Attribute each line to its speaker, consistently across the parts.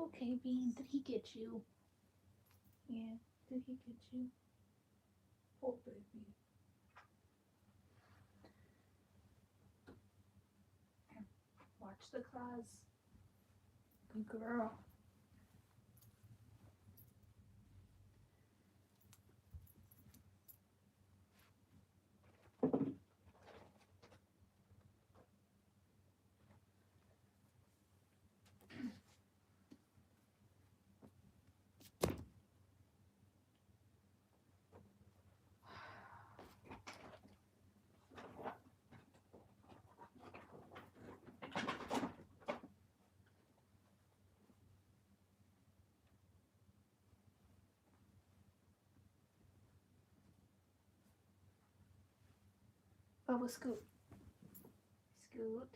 Speaker 1: okay, Bean? Did he get you? Yeah, did he get you? Oh, baby. Watch the claws. Good girl. Bubba, scoot. Scoot.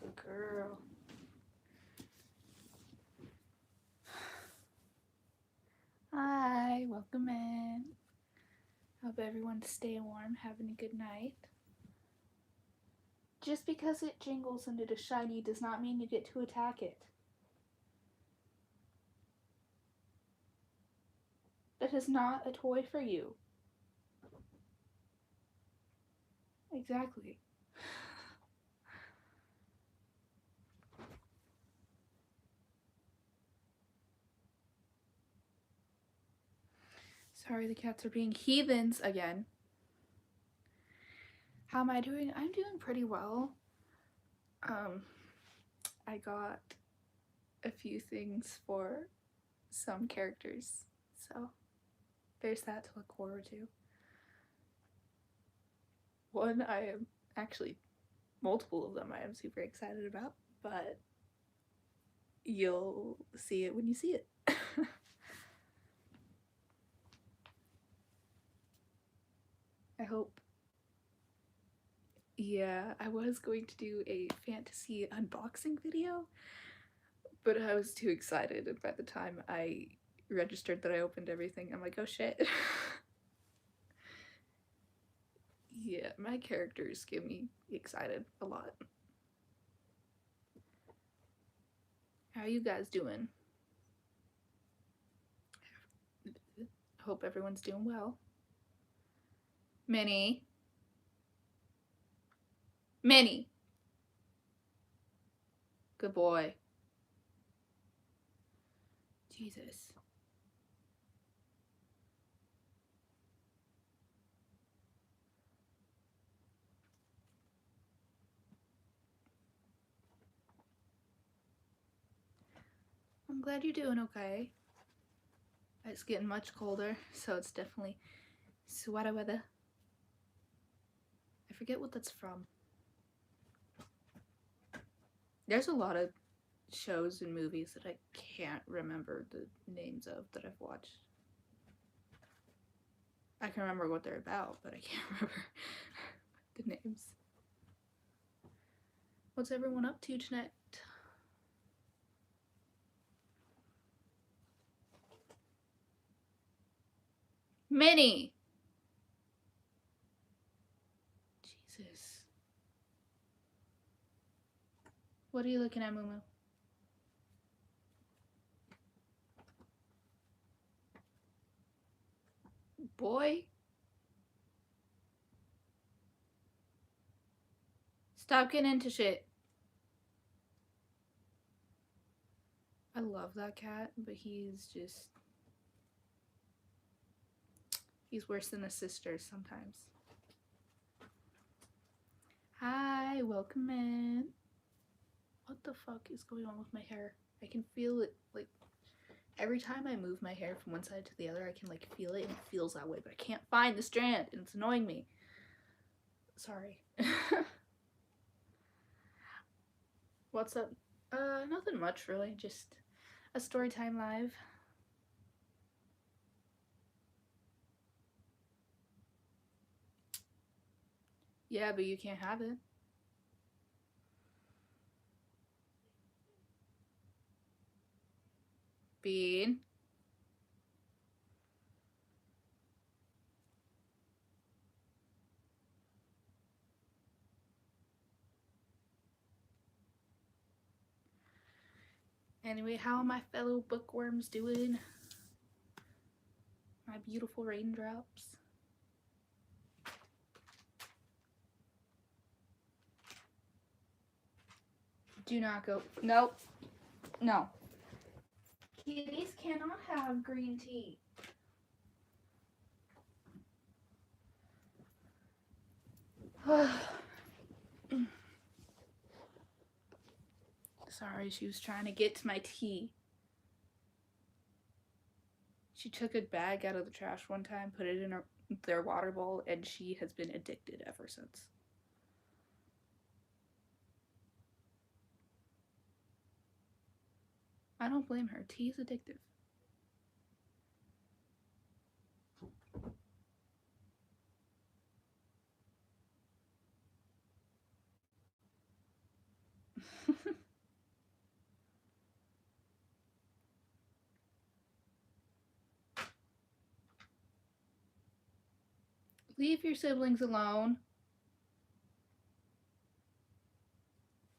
Speaker 1: Good girl. Hi, welcome in. Hope everyone's staying warm, having a good night. Just because it jingles and it is shiny does not mean you get to attack it. That is not a toy for you. Exactly. Sorry, the cats are being heathens again. How am I doing? I'm doing pretty well. I got a few things for some characters, so there's that to look forward to. One I am actually, multiple of them I am super excited about, but you'll see it when you see it. I hope. Yeah, I was going to do a fantasy unboxing video, but I was too excited, and by the time I registered that I opened everything, I'm like, oh shit. Yeah, my characters get me excited a lot. How you guys doing? Hope everyone's doing well. Minnie. Minnie. Good boy. Jesus. I'm glad you're doing okay. It's getting much colder, so it's definitely sweater weather. I forget what that's from. There's a lot of shows and movies that I can't remember the names of that I've watched. I can remember what they're about, but I can't remember the names. What's everyone up to tonight? Minnie! Jesus. What are you looking at, Mumu? Boy? Stop getting into shit. I love that cat, but he's worse than a sister sometimes. Hi, welcome in. What the fuck is going on with my hair? I can feel it, like, every time I move my hair from one side to the other, I can, like, feel it, and it feels that way, but I can't find the strand, and it's annoying me. Sorry. What's up? Nothing much, really. Just a storytime live. Yeah, but you can't have it. Bean. Anyway, how are my fellow bookworms doing? My beautiful raindrops. Do not go. Nope. No. Kitties cannot have green tea. Sorry, she was trying to get to my tea. She took a bag out of the trash one time, put it in their water bowl, and she has been addicted ever since. I don't blame her. Tea is addictive. Leave your siblings alone.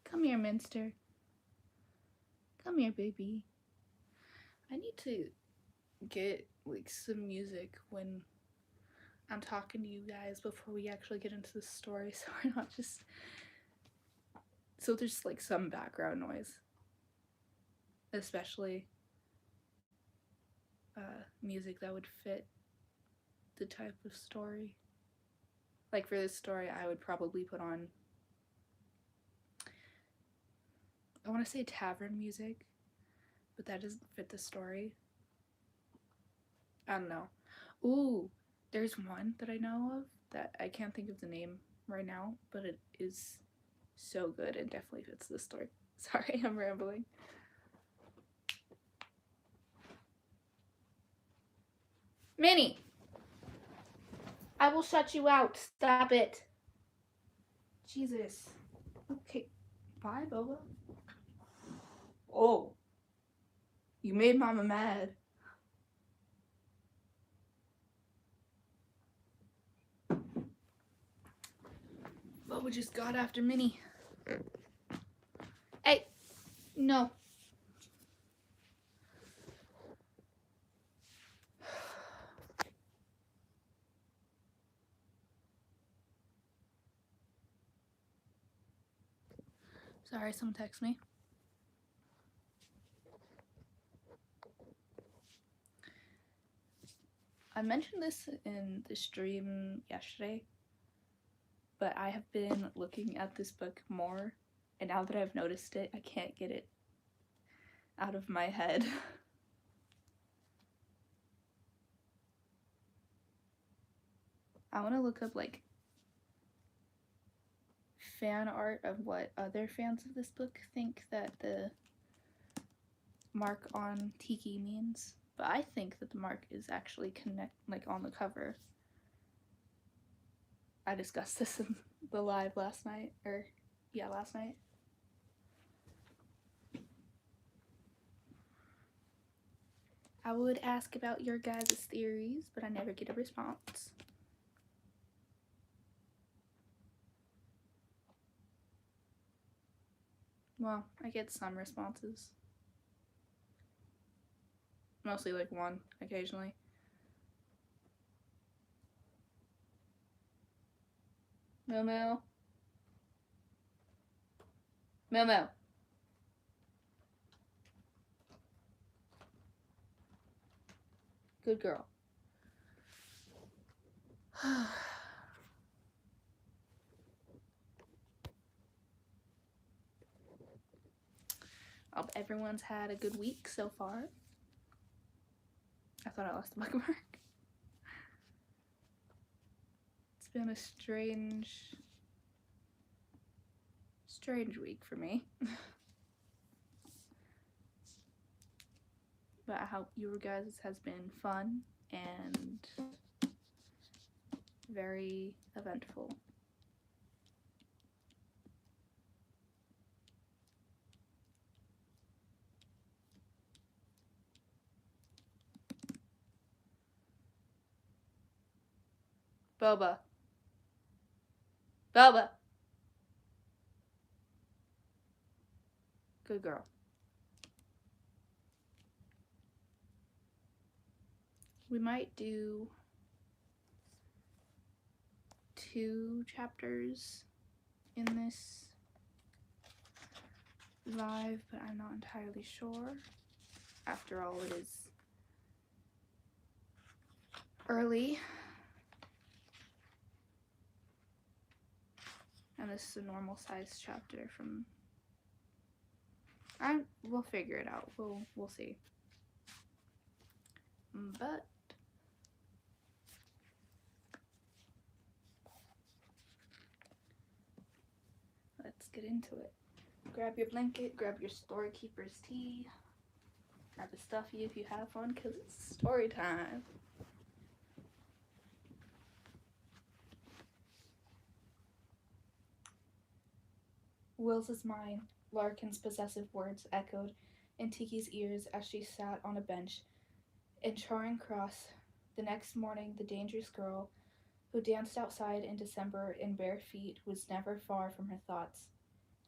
Speaker 1: Come here, Minster. Come here, baby. I need to get like some music when I'm talking to you guys before we actually get into the story, so we're not just so there's like some background noise, especially music that would fit the type of story. Like for this story, I would probably put on, I want to say tavern music, but that doesn't fit the story. I don't know. Ooh, there's one that I know of that I can't think of the name right now, but it is so good and definitely fits the story. Sorry, I'm rambling. Minnie! I will shut you out. Stop it. Jesus. Okay. Bye, Boba. Oh. You made Mama mad. Boba just got after Minnie. Hey. No. Sorry, someone texted me. I mentioned this in the stream yesterday, but I have been looking at this book more, and now that I've noticed it, I can't get it out of my head. I want to look up like fan art of what other fans of this book think that the mark on Tiki means, but I think that the mark is actually like on the cover. I discussed this in the live last night, last night. I would ask about your guys' theories, but I never get a response. Well, I get some responses. Mostly like one, occasionally. Momo. Momo. Good girl. I hope everyone's had a good week so far. I thought I lost the bookmark. It's been a strange week for me. But I hope your guys' has been fun and very eventful. Boba. Boba. Good girl. We might do 2 chapters in this live, but I'm not entirely sure. After all, it is early. And this is a normal size chapter from... we'll figure it out. We'll see. But let's get into it. Grab your blanket, grab your Story Keeper's tea, grab a stuffy if you have one, because it's story time. Will's mind, Larkin's possessive words echoed in Tiki's ears as she sat on a bench in Charing Cross. The next morning, the dangerous girl who danced outside in December in bare feet was never far from her thoughts.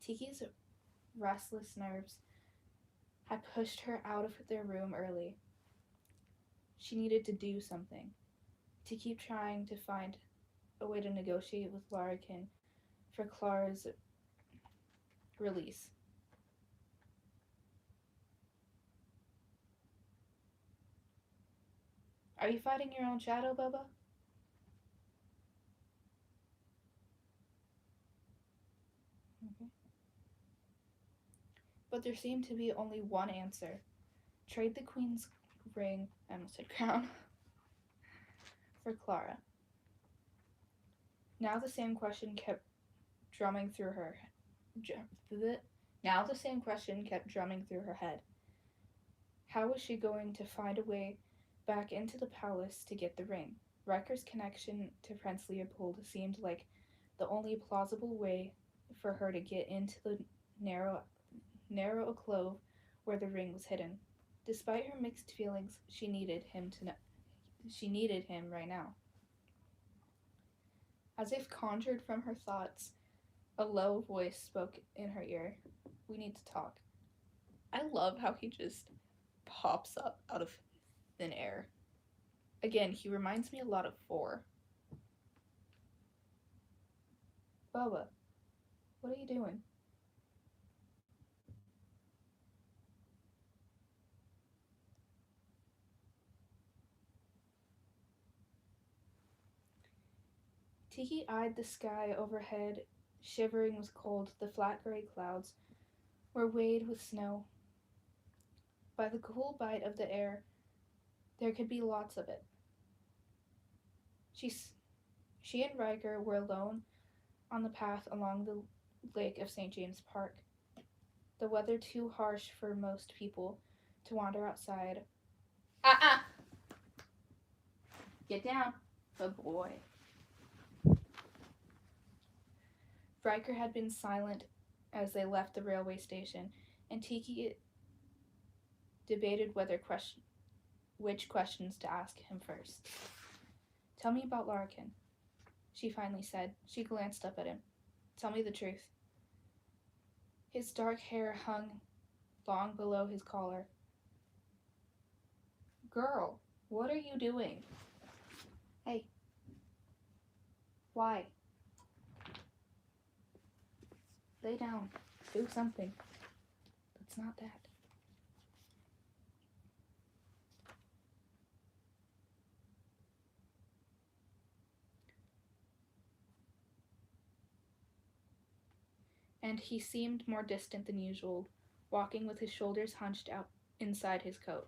Speaker 1: Tiki's restless nerves had pushed her out of their room early. She needed to do something, to keep trying to find a way to negotiate with Larkin for Clara's release. Are you fighting your own shadow, Bubba? Okay. But there seemed to be only one answer. Trade the Queen's ring, I almost said crown, for Clara. Now the same question kept drumming through her head. How was she going to find a way back into the palace to get the ring? Riker's connection to Prince Leopold seemed like the only plausible way for her to get into the narrow alcove where the ring was hidden. Despite her mixed feelings, she needed him right now. As if conjured from her thoughts, a low voice spoke in her ear. We need to talk. I love how he just pops up out of thin air. Again, he reminds me a lot of 4. Bubba, what are you doing? Tiki eyed the sky overhead, shivering with cold. The flat gray clouds were weighted with snow. By the cool bite of the air, there could be lots of it. She and Riker were alone on the path along the lake of St. James Park. The weather too harsh for most people to wander outside. Get down. Good boy. Riker had been silent as they left the railway station, and Tiki debated which questions to ask him first. Tell me about Larkin, she finally said. She glanced up at him. Tell me the truth. His dark hair hung long below his collar. Girl, what are you doing? Hey. Why? Lay down. Do something. That's not that. And he seemed more distant than usual, walking with his shoulders hunched out inside his coat.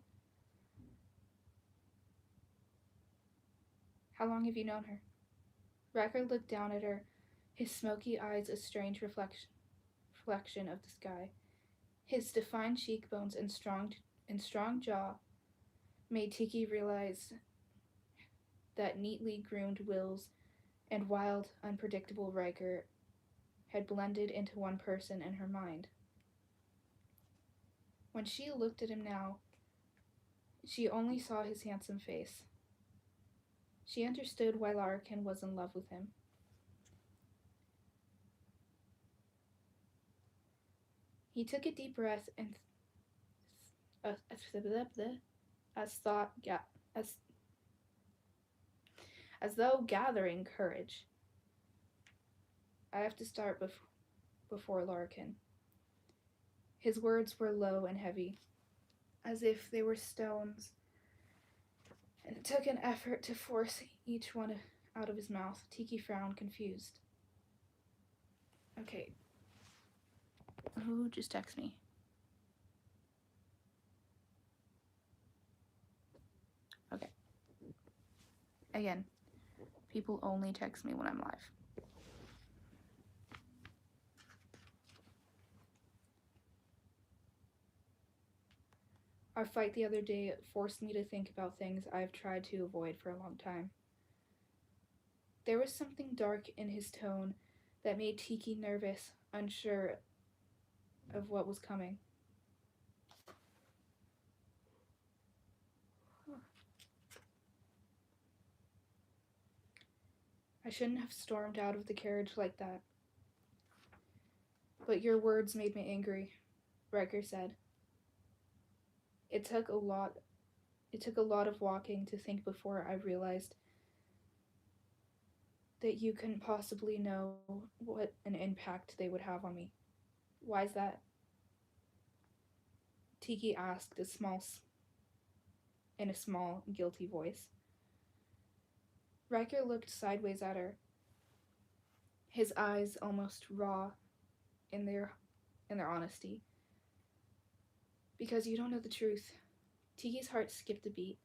Speaker 1: How long have you known her? Riker looked down at her, his smoky eyes a strange reflection of the sky. His defined cheekbones and strong jaw made Tiki realize that neatly groomed Wills and wild, unpredictable Riker had blended into one person in her mind. When she looked at him now, she only saw his handsome face. She understood why Larkin was in love with him. He took a deep breath and as as though gathering courage. I have to start before Larkin. His words were low and heavy, as if they were stones, and it took an effort to force each one out of his mouth. Tiki frowned, confused. Okay. Who just texted me? Okay. Again, people only text me when I'm live. Our fight the other day forced me to think about things I've tried to avoid for a long time. There was something dark in his tone that made Tiki nervous, unsure of what was coming. I shouldn't have stormed out of the carriage like that. But your words made me angry, Riker said. It took a lot of walking to think before I realized that you couldn't possibly know what an impact they would have on me. Why's that? Tiki asked in a small, guilty voice. Riker looked sideways at her, his eyes almost raw in their honesty. Because you don't know the truth. Tiki's heart skipped a beat.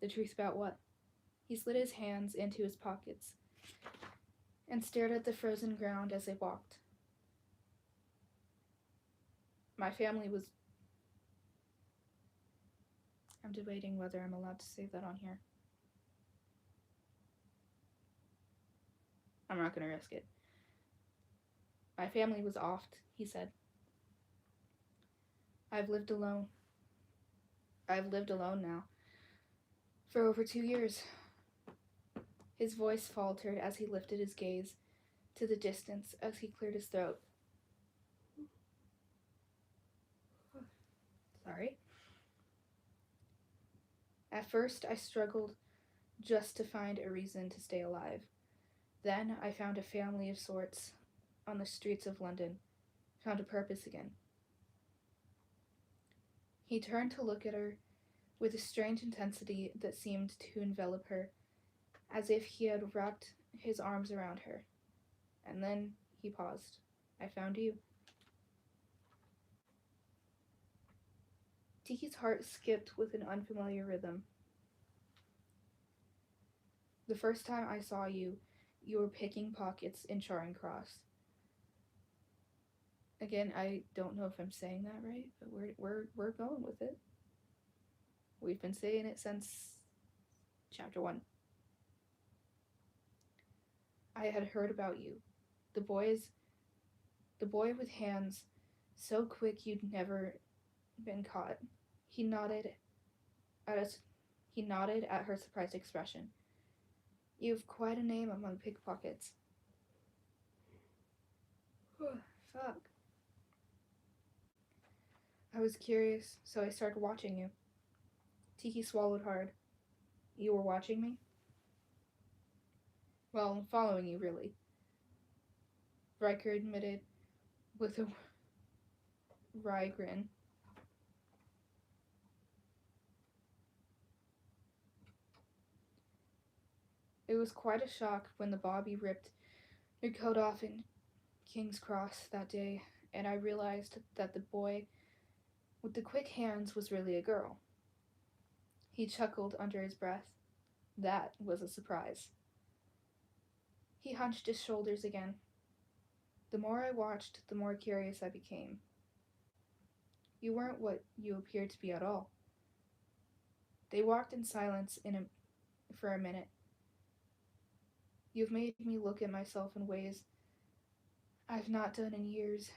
Speaker 1: The truth about what? He slid his hands into his pockets and stared at the frozen ground as they walked. My family was... I'm debating whether I'm allowed to say that on here. I'm not going to risk it. My family was offed, he said. I've lived alone now. For over 2 years. His voice faltered as he lifted his gaze to the distance as he cleared his throat. Sorry. At first, I struggled just to find a reason to stay alive. Then I found a family of sorts on the streets of London, found a purpose again. He turned to look at her with a strange intensity that seemed to envelop her, as if he had wrapped his arms around her. And then he paused. I found you. Tiki's heart skipped with an unfamiliar rhythm. The first time I saw you, you were picking pockets in Charing Cross. Again, I don't know if I'm saying that right, but we're going with it. We've been saying it since chapter 1. I had heard about you. The boy with hands so quick you'd never been caught. He nodded at her surprised expression. You've quite a name among pickpockets. Fuck. I was curious, so I started watching you. Tiki swallowed hard. You were watching me? Well, following you, really. Riker admitted with a wry grin. It was quite a shock when the Bobby ripped your coat off in King's Cross that day, and I realized that the boy with the quick hands was really a girl. He chuckled under his breath. That was a surprise. He hunched his shoulders again. The more I watched, the more curious I became. You weren't what you appeared to be at all. They walked in silence for a minute. You've made me look at myself in ways I've not done in years,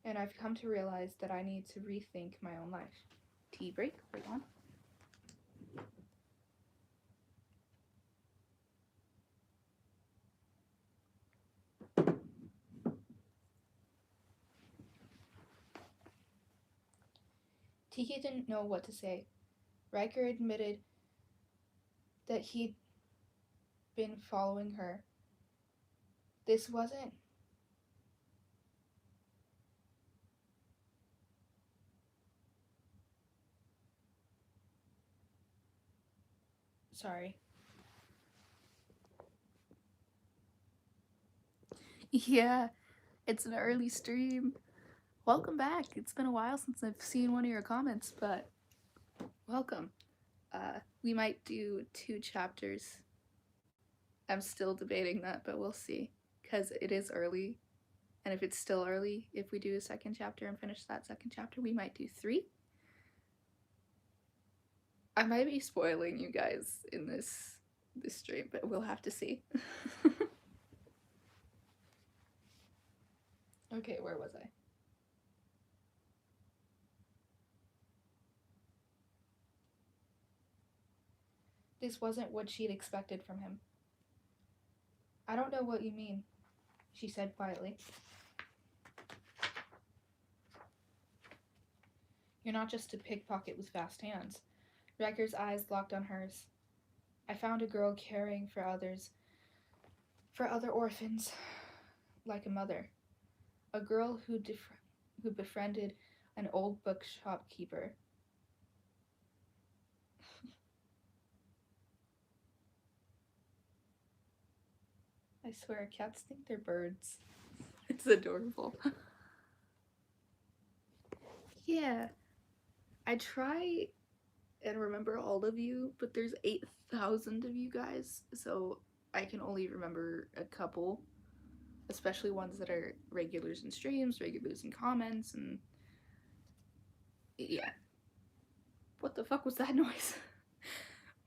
Speaker 1: and I've come to realize that I need to rethink my own life. Tea break, right on. Tiki didn't know what to say. Riker admitted that he'd been following her. This wasn't. Sorry. Yeah, it's an early stream. Welcome back. It's been a while since I've seen one of your comments, but welcome. We might do 2 chapters. I'm still debating that, but we'll see. Because it is early. And if it's still early, if we do a second chapter and finish that second chapter, we might do 3. I might be spoiling you guys in this stream, but we'll have to see. Okay, where was I? This wasn't what she'd expected from him. I don't know what you mean, she said quietly. You're not just a pickpocket with fast hands. Riker's eyes locked on hers. I found a girl caring for others, for other orphans, like a mother. A girl who befriended an old bookshop keeper. I swear, cats think they're birds. It's adorable. Yeah. I try and remember all of you, but there's 8,000 of you guys, so I can only remember a couple, especially ones that are regulars in streams, regulars in comments, and yeah. What the fuck was that noise?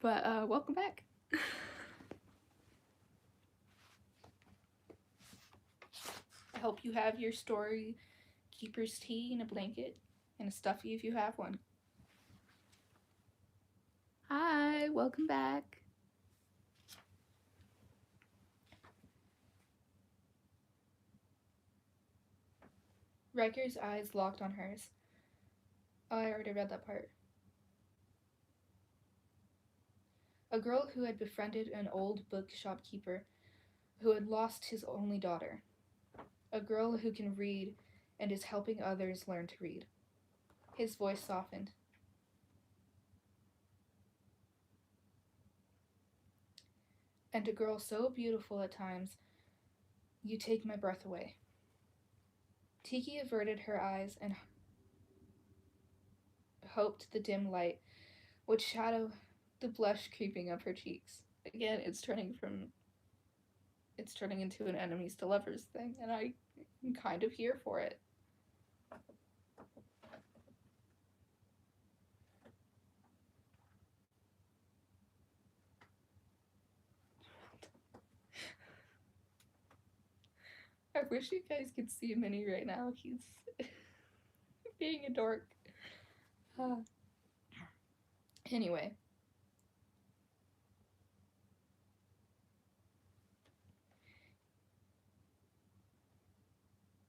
Speaker 1: But welcome back. I hope you have your story keeper's tea and a blanket and a stuffy if you have one. Hi, welcome back. Riker's eyes locked on hers. Oh, I already read that part. A girl who had befriended an old bookshop keeper who had lost his only daughter. A girl who can read and is helping others learn to read. His voice softened. And a girl so beautiful at times, you take my breath away. Tiki averted her eyes and hoped the dim light would shadow the blush creeping up her cheeks. Again, it's turning into an enemies to lovers thing, and I'm kind of here for it. I wish you guys could see Minnie right now. He's being a dork. Anyway.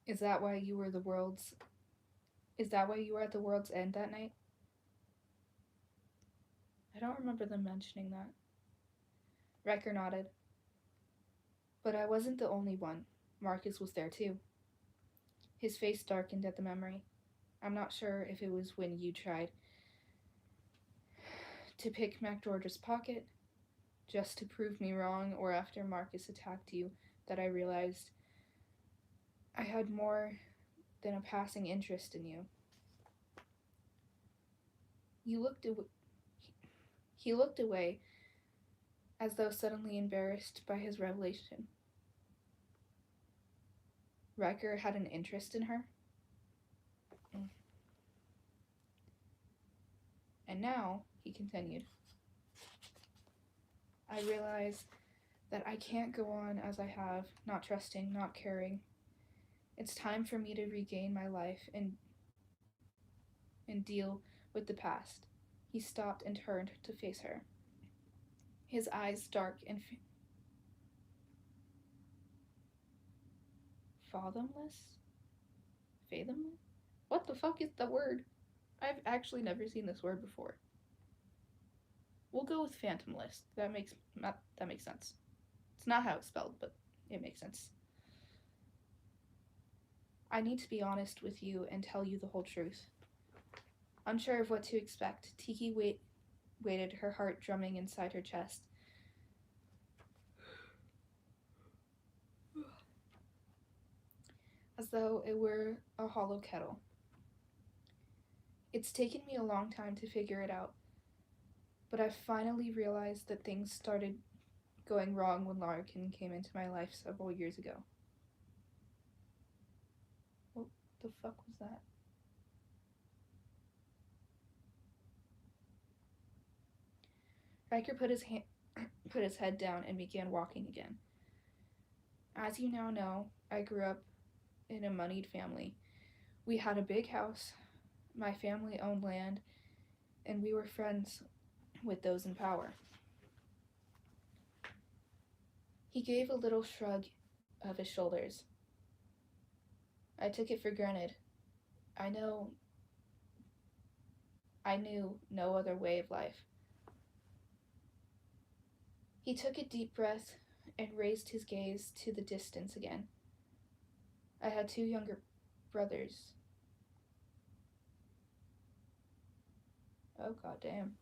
Speaker 1: Is that why you were at the world's end that night? I don't remember them mentioning that. Riker nodded. But I wasn't the only one. Marcus was there too. His face darkened at the memory. I'm not sure if it was when you tried to pick MacGeorge's pocket, just to prove me wrong, or after Marcus attacked you, that I realized I had more than a passing interest in you. He looked away, as though suddenly embarrassed by his revelation. Riker had an interest in her? And now, he continued, I realize that I can't go on as I have, not trusting, not caring. It's time for me to regain my life and deal with the past. He stopped and turned to face her. His eyes dark and fathomless? Fathomless? What the fuck is the word? I've actually never seen this word before. We'll go with Phantom List. That makes sense. It's not how it's spelled, but it makes sense. I need to be honest with you and tell you the whole truth. Unsure of what to expect, Tiki waited, her heart drumming inside her chest. As though it were a hollow kettle. It's taken me a long time to figure it out, but I finally realized that things started going wrong when Larkin came into my life several years ago. What the fuck was that? Riker put his head down and began walking again. As you now know, I grew up in a moneyed family. We had a big house, my family owned land, and we were friends with those in power. He gave a little shrug of his shoulders. I took it for granted. I knew no other way of life. He took a deep breath and raised his gaze to the distance again. I had 2 younger brothers. Oh, goddamn.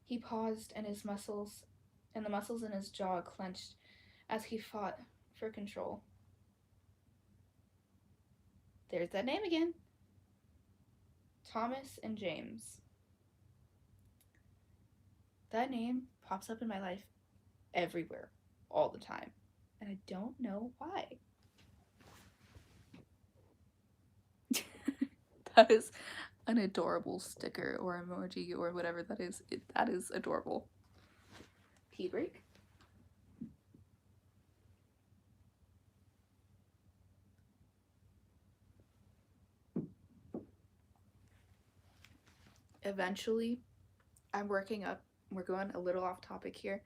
Speaker 1: He paused, and the muscles in his jaw clenched as he fought for control. There's that name again. Thomas and James. That name pops up in my life everywhere, all the time, and I don't know why. That is an adorable sticker or emoji or whatever that is. That is adorable. Tea break? Eventually, I'm working up. We're going a little off topic here,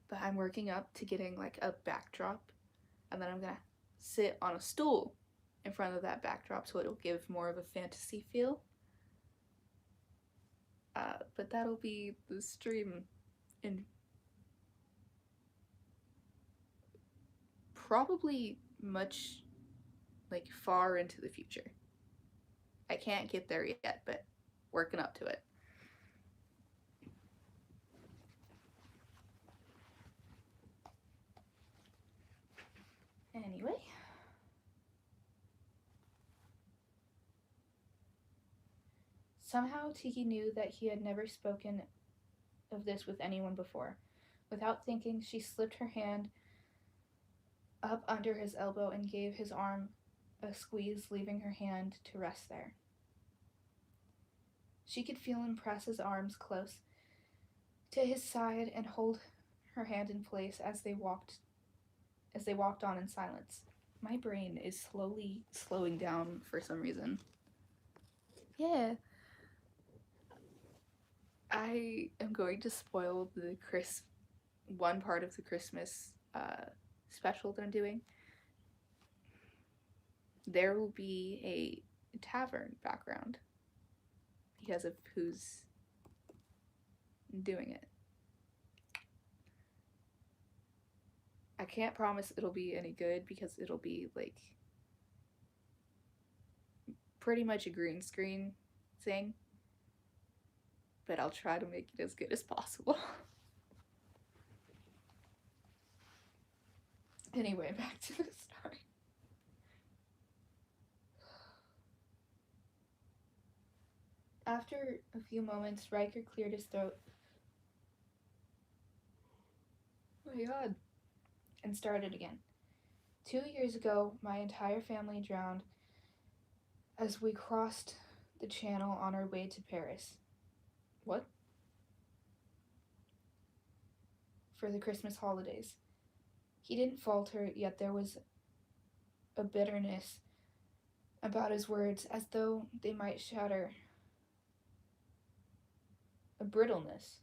Speaker 1: but I'm working up to getting like a backdrop, and then I'm gonna sit on a stool in front of that backdrop so it'll give more of a fantasy feel. But that'll be the stream in probably much like far into the future. I can't get there yet, but working up to it. Anyway. Somehow Tiki knew that he had never spoken of this with anyone before. Without thinking, she slipped her hand up under his elbow and gave his arm a squeeze, leaving her hand to rest there. She could feel him press his arms close to his side and hold her hand in place as they walked on in silence. My brain is slowly slowing down for some reason. Yeah. I am going to spoil the one part of the Christmas special that I'm doing. There will be a tavern background because of who's doing it. I can't promise it'll be any good because it'll be like pretty much a green screen thing, but I'll try to make it as good as possible. Anyway, back to the story. After a few moments, Riker cleared his throat. Oh my god. And started again. 2 years ago, my entire family drowned as we crossed the channel on our way to Paris. What? For the Christmas holidays. He didn't falter, yet there was a bitterness about his words, as though they might shatter. A brittleness,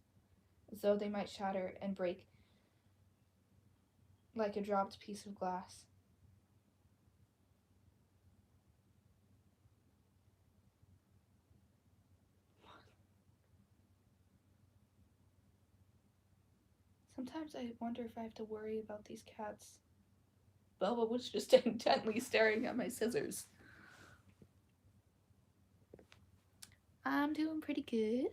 Speaker 1: as though they might shatter and break like a dropped piece of glass. Sometimes I wonder if I have to worry about these cats. Bubba was just intently staring at my scissors. I'm doing pretty good.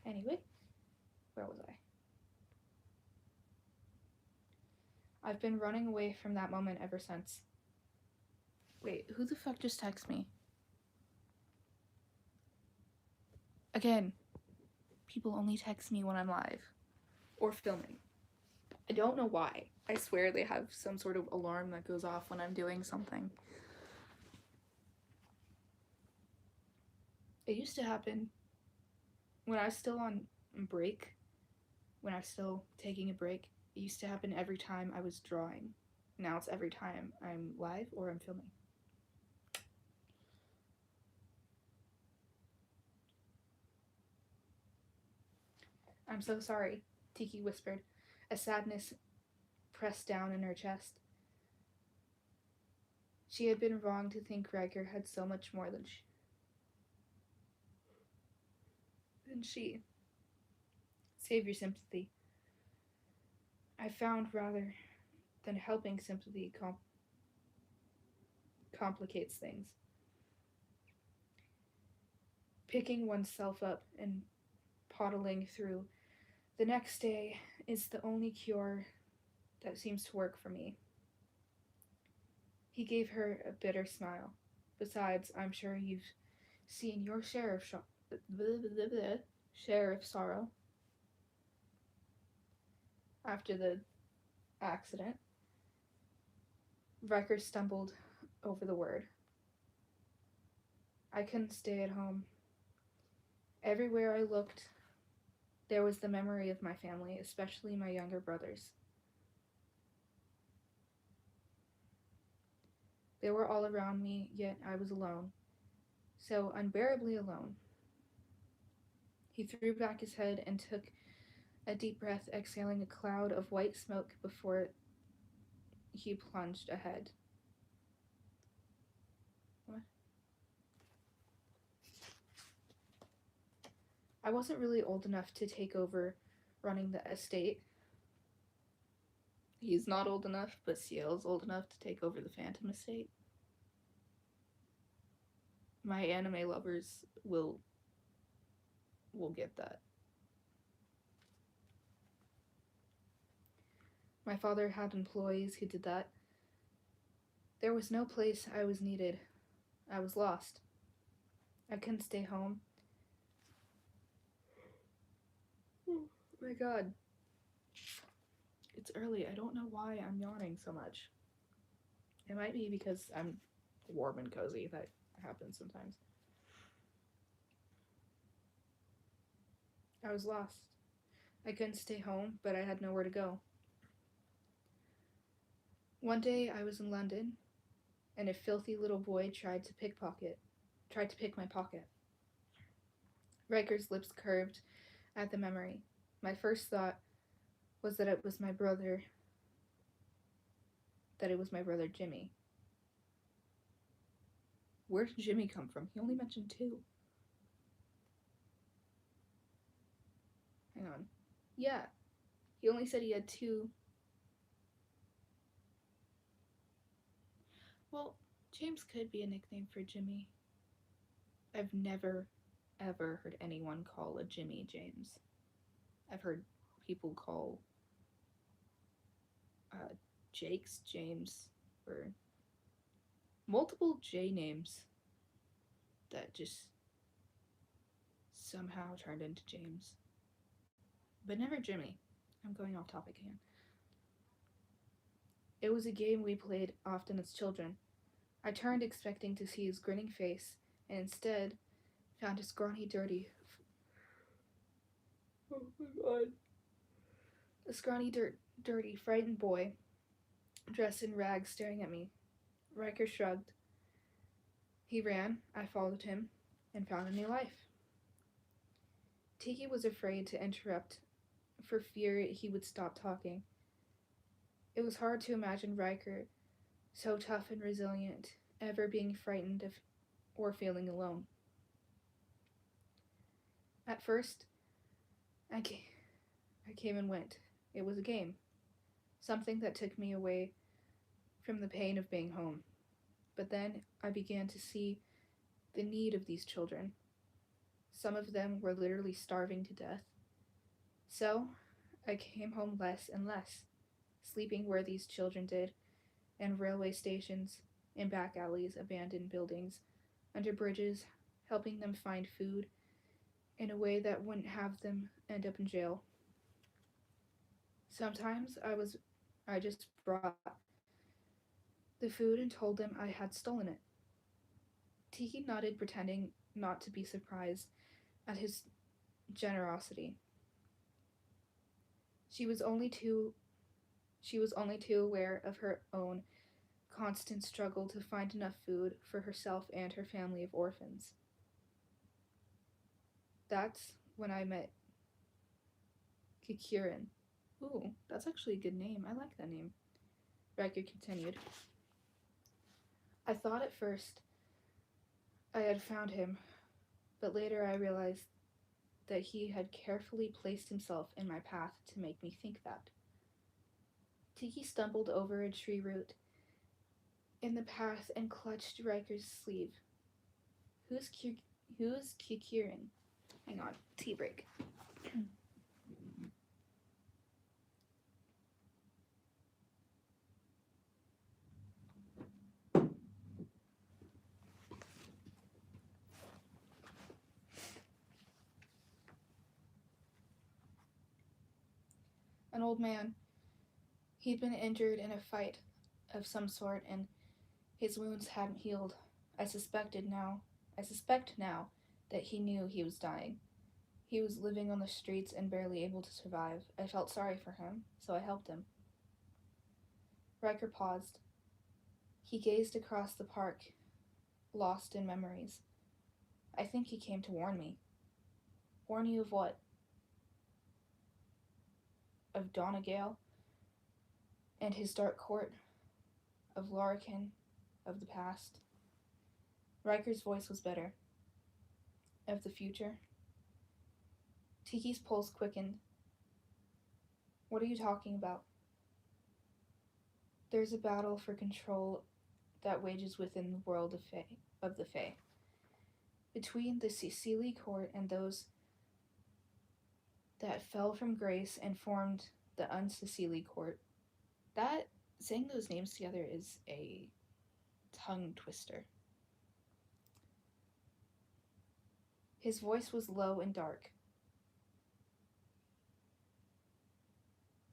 Speaker 1: Anyway, where was I? I've been running away from that moment ever since. Wait, who the fuck just texted me? Again, people only text me when I'm live or filming. I don't know why. I swear they have some sort of alarm that goes off when I'm doing something. It used to happen when I was still on break, when I was still taking a break. It used to happen every time I was drawing. Now it's every time I'm live or I'm filming. I'm so sorry, Tiki whispered, a sadness pressed down in her chest. She had been wrong to think Riker had so much more than she. Save your sympathy. I found rather than helping sympathy complicates things. Picking oneself up and pottling through the next day is the only cure that seems to work for me. He gave her a bitter smile. Besides, I'm sure you've seen your share of sorrow. After the accident, Riker stumbled over the word. I couldn't stay at home. Everywhere I looked, there was the memory of my family, especially my younger brothers. They were all around me, yet I was alone. So unbearably alone. He threw back his head and took a deep breath, exhaling a cloud of white smoke before he plunged ahead. What? I wasn't really old enough to take over running the estate. He's not old enough, but Ciel's old enough to take over the Phantom estate. My anime lovers will get that. My father had employees who did that. There was no place I was needed. I was lost. I couldn't stay home. Oh my god. It's early. I don't know why I'm yawning so much. It might be because I'm warm and cozy. That happens sometimes. I was lost. I couldn't stay home, but I had nowhere to go. One day I was in London, and a filthy little boy tried to pick my pocket. Riker's lips curved at the memory. My first thought was that it was my brother Jimmy. Where did Jimmy come from? He only mentioned 2. Hang on. Yeah, he only said he had 2. Well, James could be a nickname for Jimmy. I've never, ever heard anyone call a Jimmy James. I've heard people call Jake's James, or multiple J names that just somehow turned into James. But never Jimmy. I'm going off topic again. It was a game we played often as children. I turned expecting to see his grinning face, and instead found a scrawny, dirty... Oh my god. A scrawny, dirty, frightened boy, dressed in rags, staring at me. Riker shrugged. He ran, I followed him, and found a new life. Tiki was afraid to interrupt, for fear he would stop talking. It was hard to imagine Riker So tough and resilient, ever being frightened of or feeling alone. At first, I came, I came and went. It was a game, something that took me away from the pain of being home. But then I began to see the need of these children. Some of them were literally starving to death. So I came home less and less, sleeping where these children did, in railway stations, in back alleys, abandoned buildings, under bridges, helping them find food in a way that wouldn't have them end up in jail. Sometimes I just brought the food and told them I had stolen it. Tiki nodded, pretending not to be surprised at his generosity. She was only too she was only too aware of her own constant struggle to find enough food for herself and her family of orphans. That's when I met Kikirin. Ooh, that's actually a good name. I like that name. Riker continued. I thought at first I had found him, but later I realized that he had carefully placed himself in my path to make me think that. Tiki stumbled over a tree root in the path and clutched Riker's sleeve. Who's Q- who's Kikirin? Hang on, tea break. An old man. He'd been injured in a fight of some sort, and his wounds hadn't healed. I suspect now that he knew he was dying. He was living on the streets and barely able to survive. I felt sorry for him, so I helped him. Riker paused. He gazed across the park, lost in memories. I think he came to warn me. Warn you of what? Of Donegal and his dark court, of Lorcan, of the past. Riker's voice was better. Of the future. Tiki's pulse quickened. What are you talking about? There's a battle for control that wages within the world of the Fae. Between the Cecily court and those that fell from grace and formed the Uncecily court. That, saying those names together is a tongue twister. His voice was low and dark.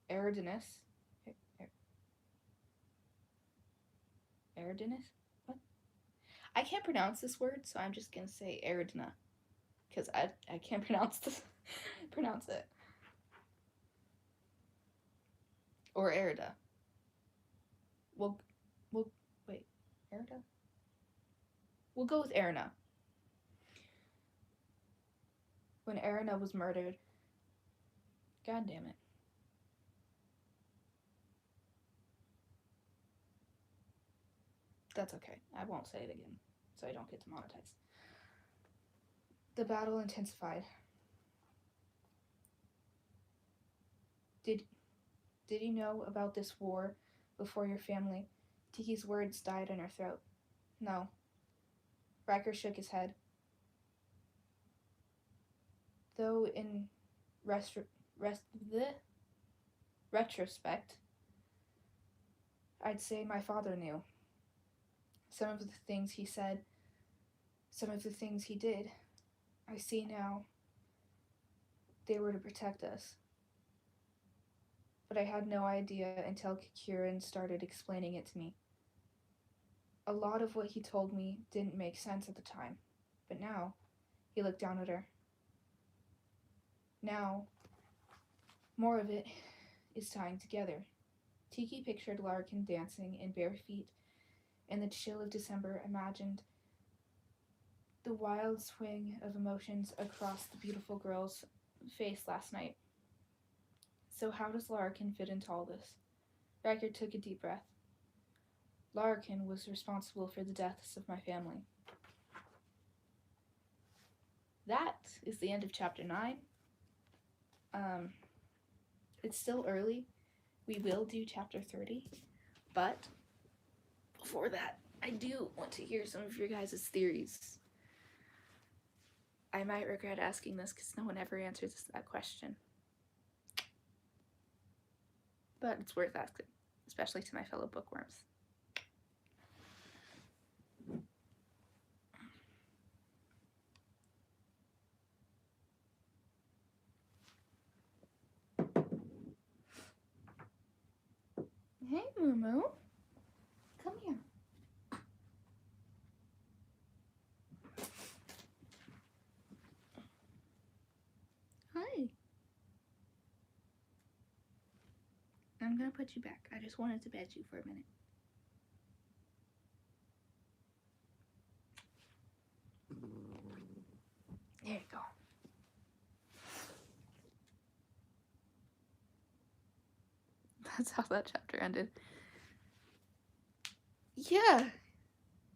Speaker 1: Eridanus? Eridanus? What? I can't pronounce this word, so I'm just gonna say Eridna. Because I can't pronounce it. Or Erida. We'll wait. Erida? We'll go with Erina. When Erina was murdered. God damn it. That's okay. I won't say it again, so I don't get demonetized. The battle intensified. Did you know about this war before your family? Tiki's words died in her throat. No. Riker shook his head. Though in retrospect, I'd say my father knew. Some of the things he said, some of the things he did, I see now. They were to protect us. But I had no idea until Kikirin started explaining it to me. A lot of what he told me didn't make sense at the time, but now, he looked down at her. Now, more of it is tying together. Tiki pictured Larkin dancing in bare feet in the chill of December, imagined the wild swing of emotions across the beautiful girl's face last night. So how does Larkin fit into all this? Riker took a deep breath. Larkin was responsible for the deaths of my family. That is the end of chapter 9. It's still early. We will do chapter 30, but before that, I do want to hear some of your guys' theories. I might regret asking this because no one ever answers that question. But it's worth asking, especially to my fellow bookworms. Hey, Moo. Come here. Hi. I'm gonna put you back. I just wanted to bed you for a minute. There you go. That's how that chapter ended. Yeah,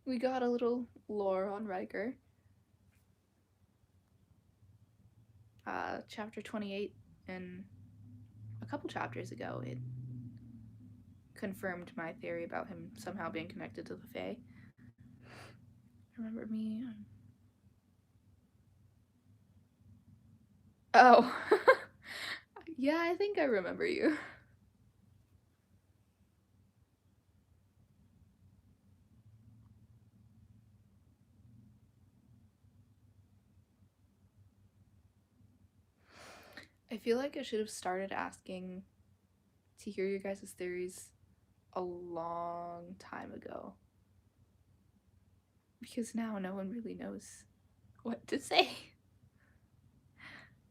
Speaker 1: we got a little lore on Riker. Chapter 28, and a couple chapters ago, it confirmed my theory about him somehow being connected to the Fae. Remember me? Oh. Yeah, I think I remember you. I feel like I should have started asking to hear your guys' theories a long time ago. Because now no one really knows what to say.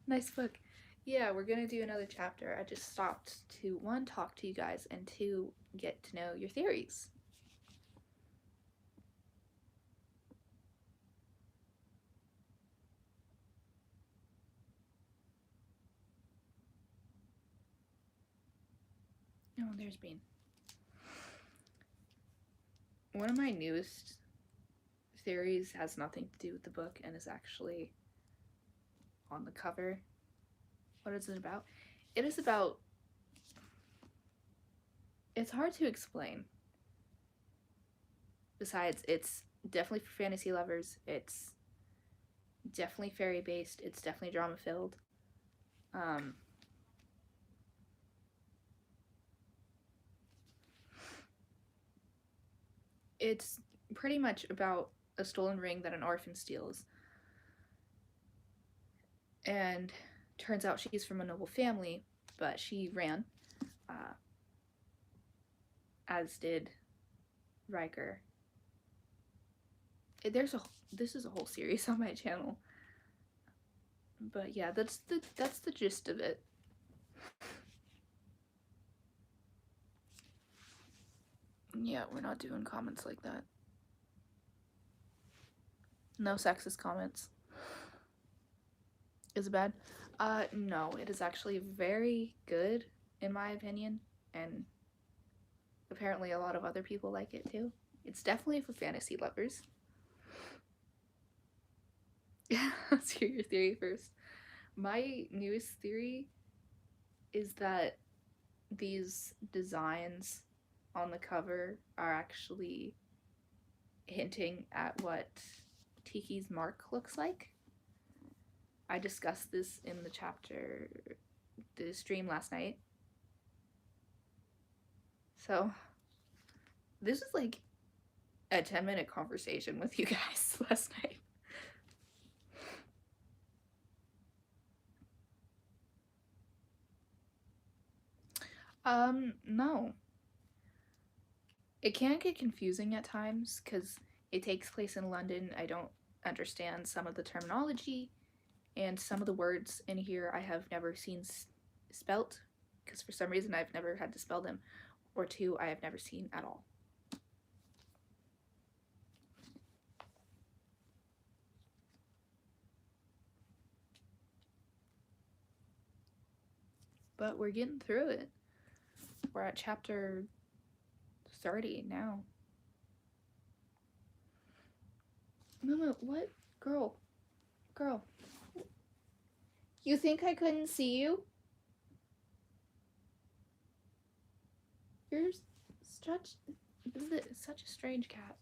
Speaker 1: Nice book. Yeah, we're gonna do another chapter. I just stopped to, 1, talk to you guys, and 2, get to know your theories. Oh, there's Bean. One of my newest theories has nothing to do with the book and is actually on the cover. What is it about? It is about... It's hard to explain. Besides, it's definitely for fantasy lovers. It's definitely fairy based. It's definitely drama filled. It's pretty much about a stolen ring that an orphan steals. And turns out she's from a noble family, but she ran, as did Riker. This is a whole series on my channel. But yeah, that's the gist of it. Yeah, we're not doing comments like that. No sexist comments. Is it bad? No, it is actually very good, in my opinion, and apparently a lot of other people like it too. It's definitely for fantasy lovers. Let's hear your theory first. My newest theory is that these designs on the cover are actually hinting at what Tiki's mark looks like. I discussed this in the stream last night. So, this is like a 10-minute conversation with you guys last night. No. It can get confusing at times because it takes place in London. I don't understand some of the terminology, and some of the words in here I have never seen spelt because for some reason I've never had to spell them, or 2, I have never seen at all. But we're getting through it. We're at chapter 30 now. Mama, what? Girl. Girl. You think I couldn't see you? You're such a strange cat.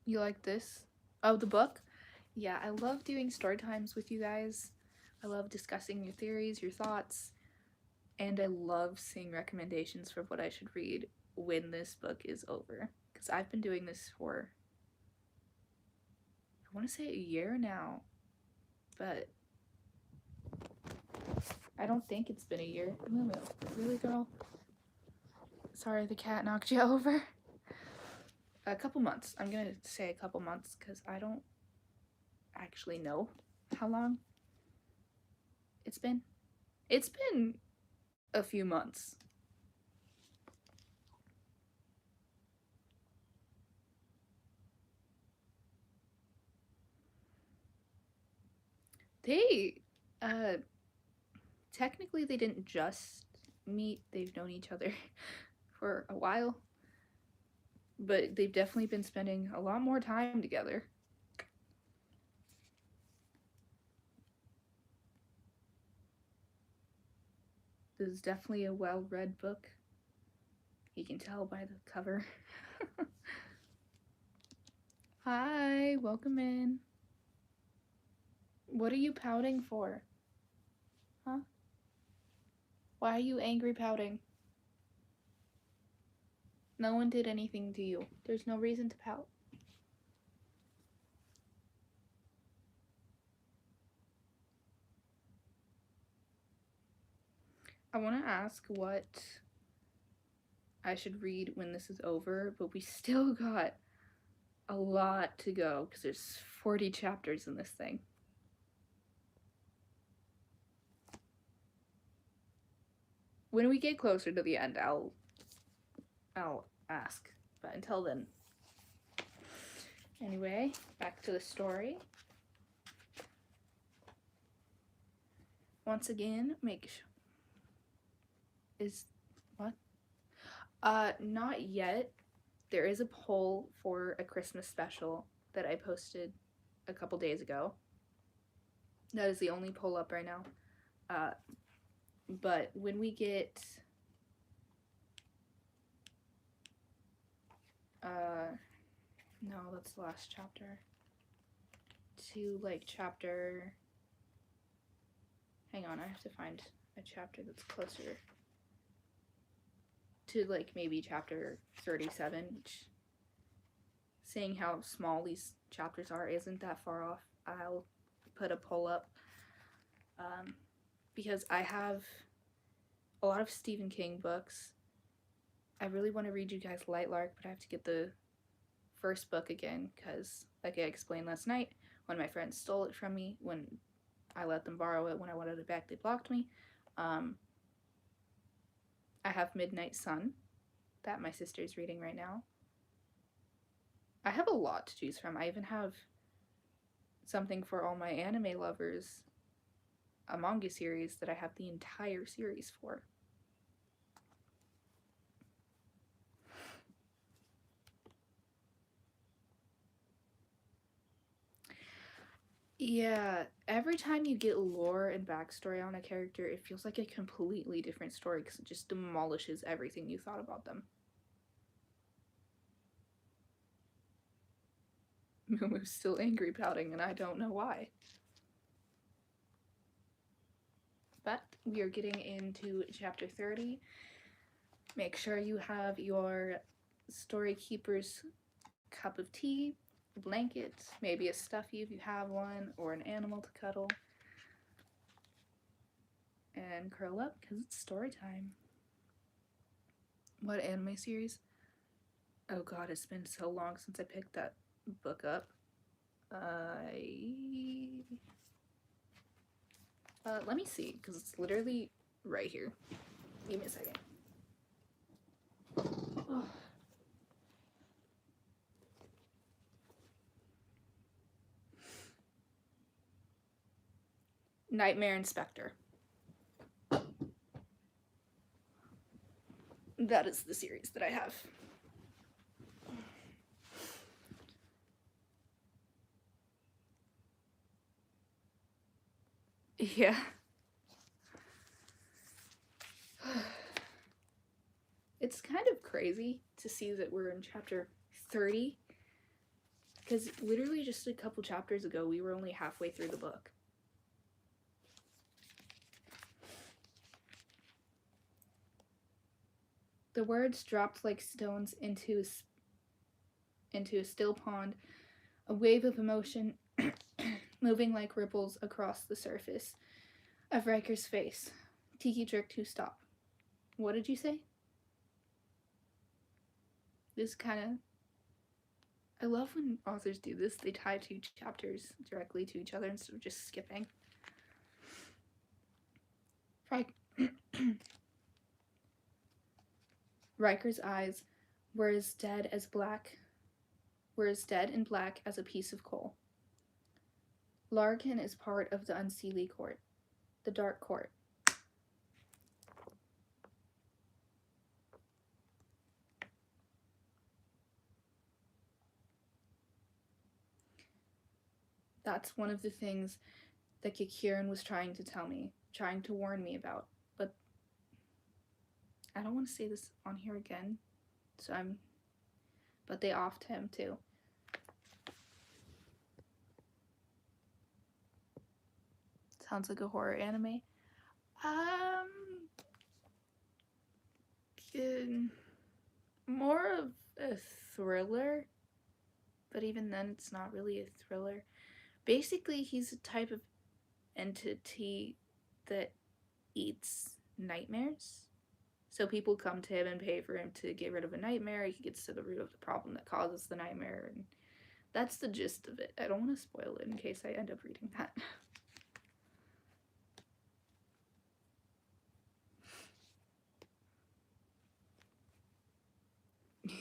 Speaker 1: You like this? Oh, the book? Yeah, I love doing story times with you guys. I love discussing your theories, your thoughts, and I love seeing recommendations for what I should read when this book is over. Because I've been doing this for, I want to say a year now, but I don't think it's been a year. Really, girl? Sorry, the cat knocked you over. A couple months. I'm gonna say a couple months because I don't actually know how long it's been. It's been a few months. They, technically they didn't just meet. They've known each other for a while. But they've definitely been spending a lot more time together. This is definitely a well-read book. You can tell by the cover. Hi, welcome in. What are you pouting for? Huh? Why are you angry pouting? No one did anything to you. There's no reason to pout. I want to ask what I should read when this is over, but we still got a lot to go because there's 40 chapters in this thing. When we get closer to the end, I'll ask. But until then. Anyway, back to the story. Once again, what? Not yet. There is a poll for a Christmas special that I posted a couple days ago. That is the only poll up right now. But when we get no, that's the last chapter. To like chapter, hang on, I have to find a chapter that's closer to like maybe chapter 37, which, seeing how small these chapters are, isn't that far off. I'll put a poll up because I have a lot of Stephen King books. I really want to read you guys Light Lark, but I have to get the first book again because, like I explained last night, when my friends stole it from me, when I let them borrow it, when I wanted it back, they blocked me. I have Midnight Sun that my sister's reading right now. I have a lot to choose from. I even have something for all my anime lovers, a manga series that I have the entire series for. Yeah, every time you get lore and backstory on a character, it feels like a completely different story because it just demolishes everything you thought about them. Mumu's still angry pouting, and I don't know why. But we are getting into chapter 30. Make sure you have your story keeper's cup of tea, a blanket, maybe a stuffy if you have one, or an animal to cuddle. And curl up because it's story time. What anime series? Oh god, it's been so long since I picked that book up. Let me see, because it's literally right here. Give me a second. Oh. Nightmare Inspector. that is the series that I have. Yeah. It's kind of crazy to see that we're in chapter 30, because literally just a couple chapters ago we were only halfway through the book. The words dropped like stones into a still pond, a wave of emotion moving like ripples across the surface of Riker's face. Tiki jerked to stop. What did you say? This kind of... I love when authors do this. They tie two chapters directly to each other instead of just skipping. Riker's eyes were as dead and black as a piece of coal. Larkin is part of the Unseelie Court, the Dark Court. That's one of the things that Kieran was trying to tell me, trying to warn me about. But I don't want to say this on here again, but they offed him too. Sounds like a horror anime. More of a thriller, but even then it's not really a thriller. Basically, he's a type of entity that eats nightmares. So people come to him and pay for him to get rid of a nightmare. He gets to the root of the problem that causes the nightmare, and that's the gist of it. I don't want to spoil it in case I end up reading that.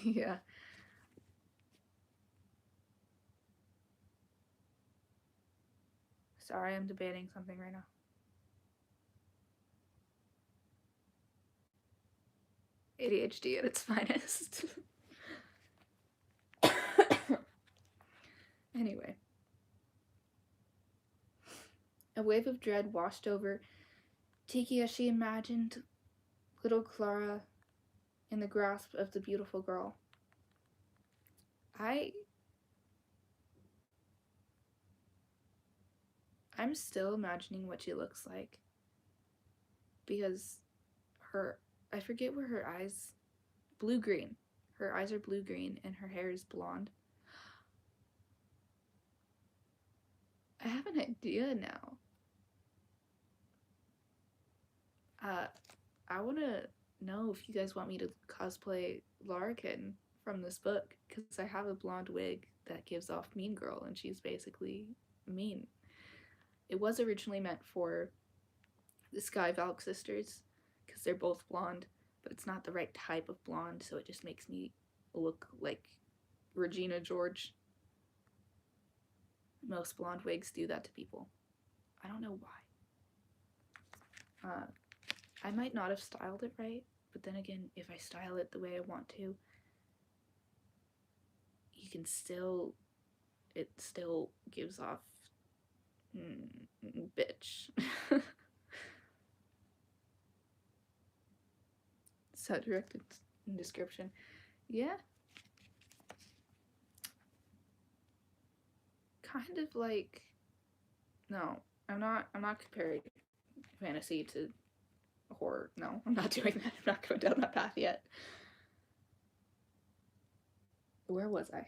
Speaker 1: Yeah. Sorry, I'm debating something right now. ADHD at its finest. Anyway. A wave of dread washed over Tiki as she imagined little Clara in the grasp of the beautiful girl. I'm still imagining what she looks like, because I forget where her eyes, blue-green. Her eyes are blue-green and her hair is blonde. I have an idea now. I want to know if you guys want me to cosplay Larkin from this book, because I have a blonde wig that gives off Mean Girl, and she's basically mean. It was originally meant for the Sky Valk sisters, because they're both blonde, but it's not the right type of blonde, so it just makes me look like Regina George. Most blonde wigs do that to people. I don't know why. I might not have styled it right, but then again, if I style it the way I want to, it still gives off bitch. Subject and description. Yeah. Kind of like, no, I'm not comparing fantasy to horror. No, I'm not doing that. I'm not going down that path yet. Where was I?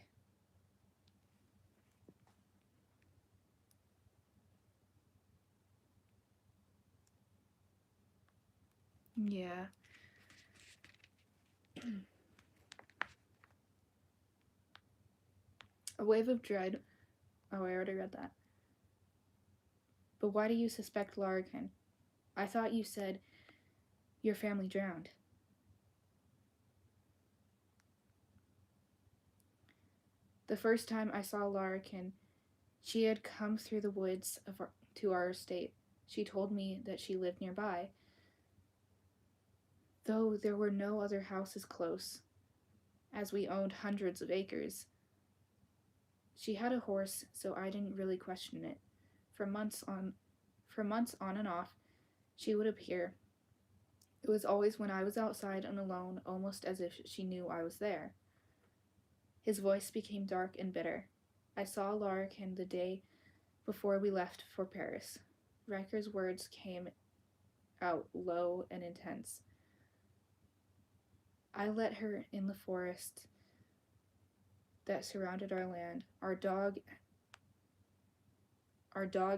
Speaker 1: Yeah. A wave of dread. Oh, I already read that. But why do you suspect Larkin? I thought you said your family drowned. The first time I saw Larkin, she had come through the woods to our estate. She told me that she lived nearby. though there were no other houses close, as we owned hundreds of acres. She had a horse, so I didn't really question it. For months on and off, she would appear. It was always when I was outside and alone, almost as if she knew I was there. His voice became dark and bitter. I saw Larkin the day before we left for Paris. Riker's words came out low and intense. I let her in the forest that surrounded our land. Our dog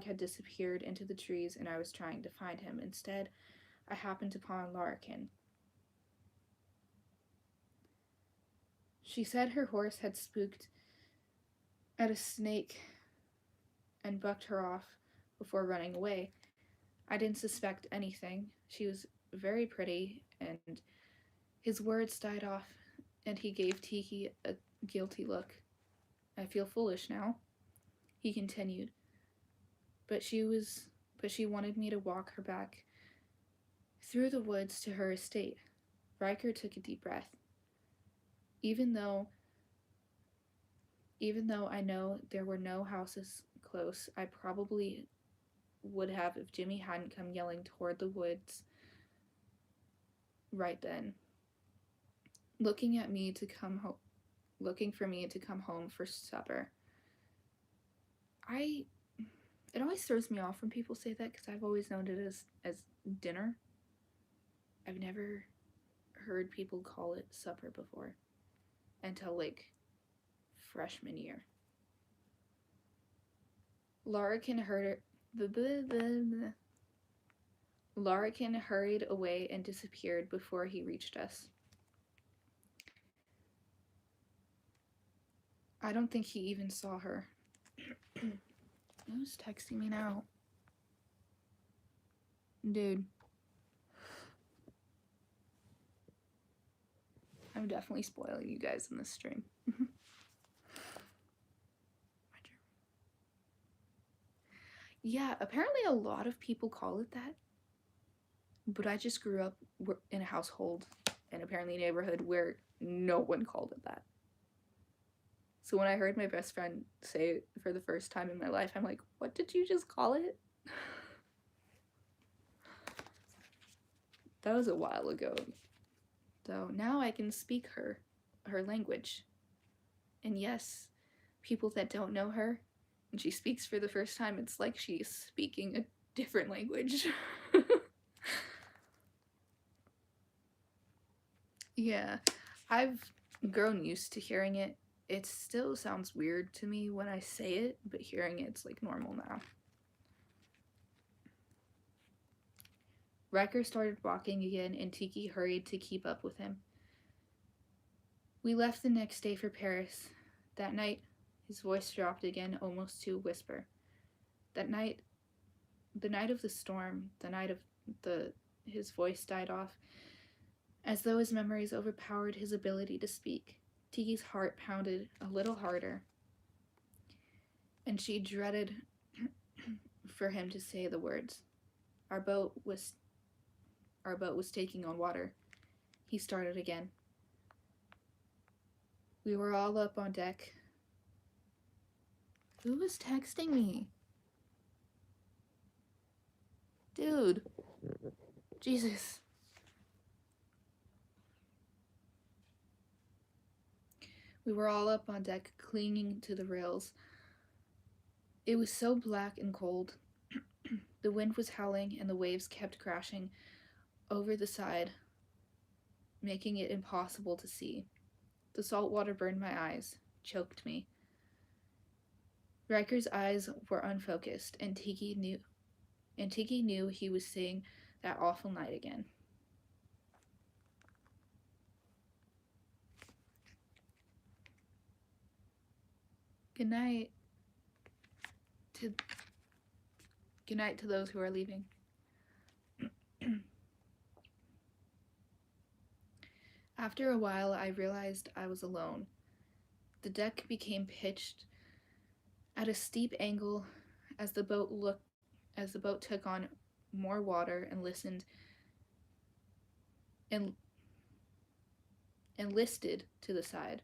Speaker 1: had disappeared into the trees, and I was trying to find him. Instead, I happened upon Larkin. She said her horse had spooked at a snake and bucked her off before running away. I didn't suspect anything. She was very pretty, and his words died off, and he gave Tiki a guilty look. I feel foolish now, he continued. But she wanted me to walk her back through the woods to her estate. Riker took a deep breath. Even though I know there were no houses close, I probably would have if Jimmy hadn't come yelling toward the woods right then, looking for me to come home for supper. It always throws me off when people say that, because I've always known it as dinner. I've never heard people call it supper before until like freshman year. Larkin hurried away and disappeared before he reached us. I don't think he even saw her. Who's texting me now? Dude. I'm definitely spoiling you guys in this stream. Yeah, apparently a lot of people call it that. But I just grew up in a household and apparently a neighborhood where no one called it that. So when I heard my best friend say it for the first time in my life, I'm like, what did you just call it? That was a while ago. Though now I can speak her language. And yes, people that don't know her, when she speaks for the first time, it's like she's speaking a different language. Yeah, I've grown used to hearing it. It still sounds weird to me when I say it, but hearing it's like normal now. Riker started walking again, and Tiki hurried to keep up with him. We left the next day for Paris. That night, his voice dropped again, almost to a whisper. That night, the night of the storm, his voice died off, as though his memories overpowered his ability to speak. Tiki's heart pounded a little harder, and she dreaded for him to say the words. Our boat was taking on water. He started again. We were all up on deck. Who was texting me? Dude. Jesus. We were all up on deck, clinging to the rails. It was so black and cold. The wind was howling, and the waves kept crashing over the side, making it impossible to see. The salt water burned my eyes, choked me. Riker's eyes were unfocused, and Tiki knew he was seeing that awful night again. Good night to those who are leaving. After a while, I realized I was alone. The deck became pitched at a steep angle as the boat took on more water and listened and listed to the side.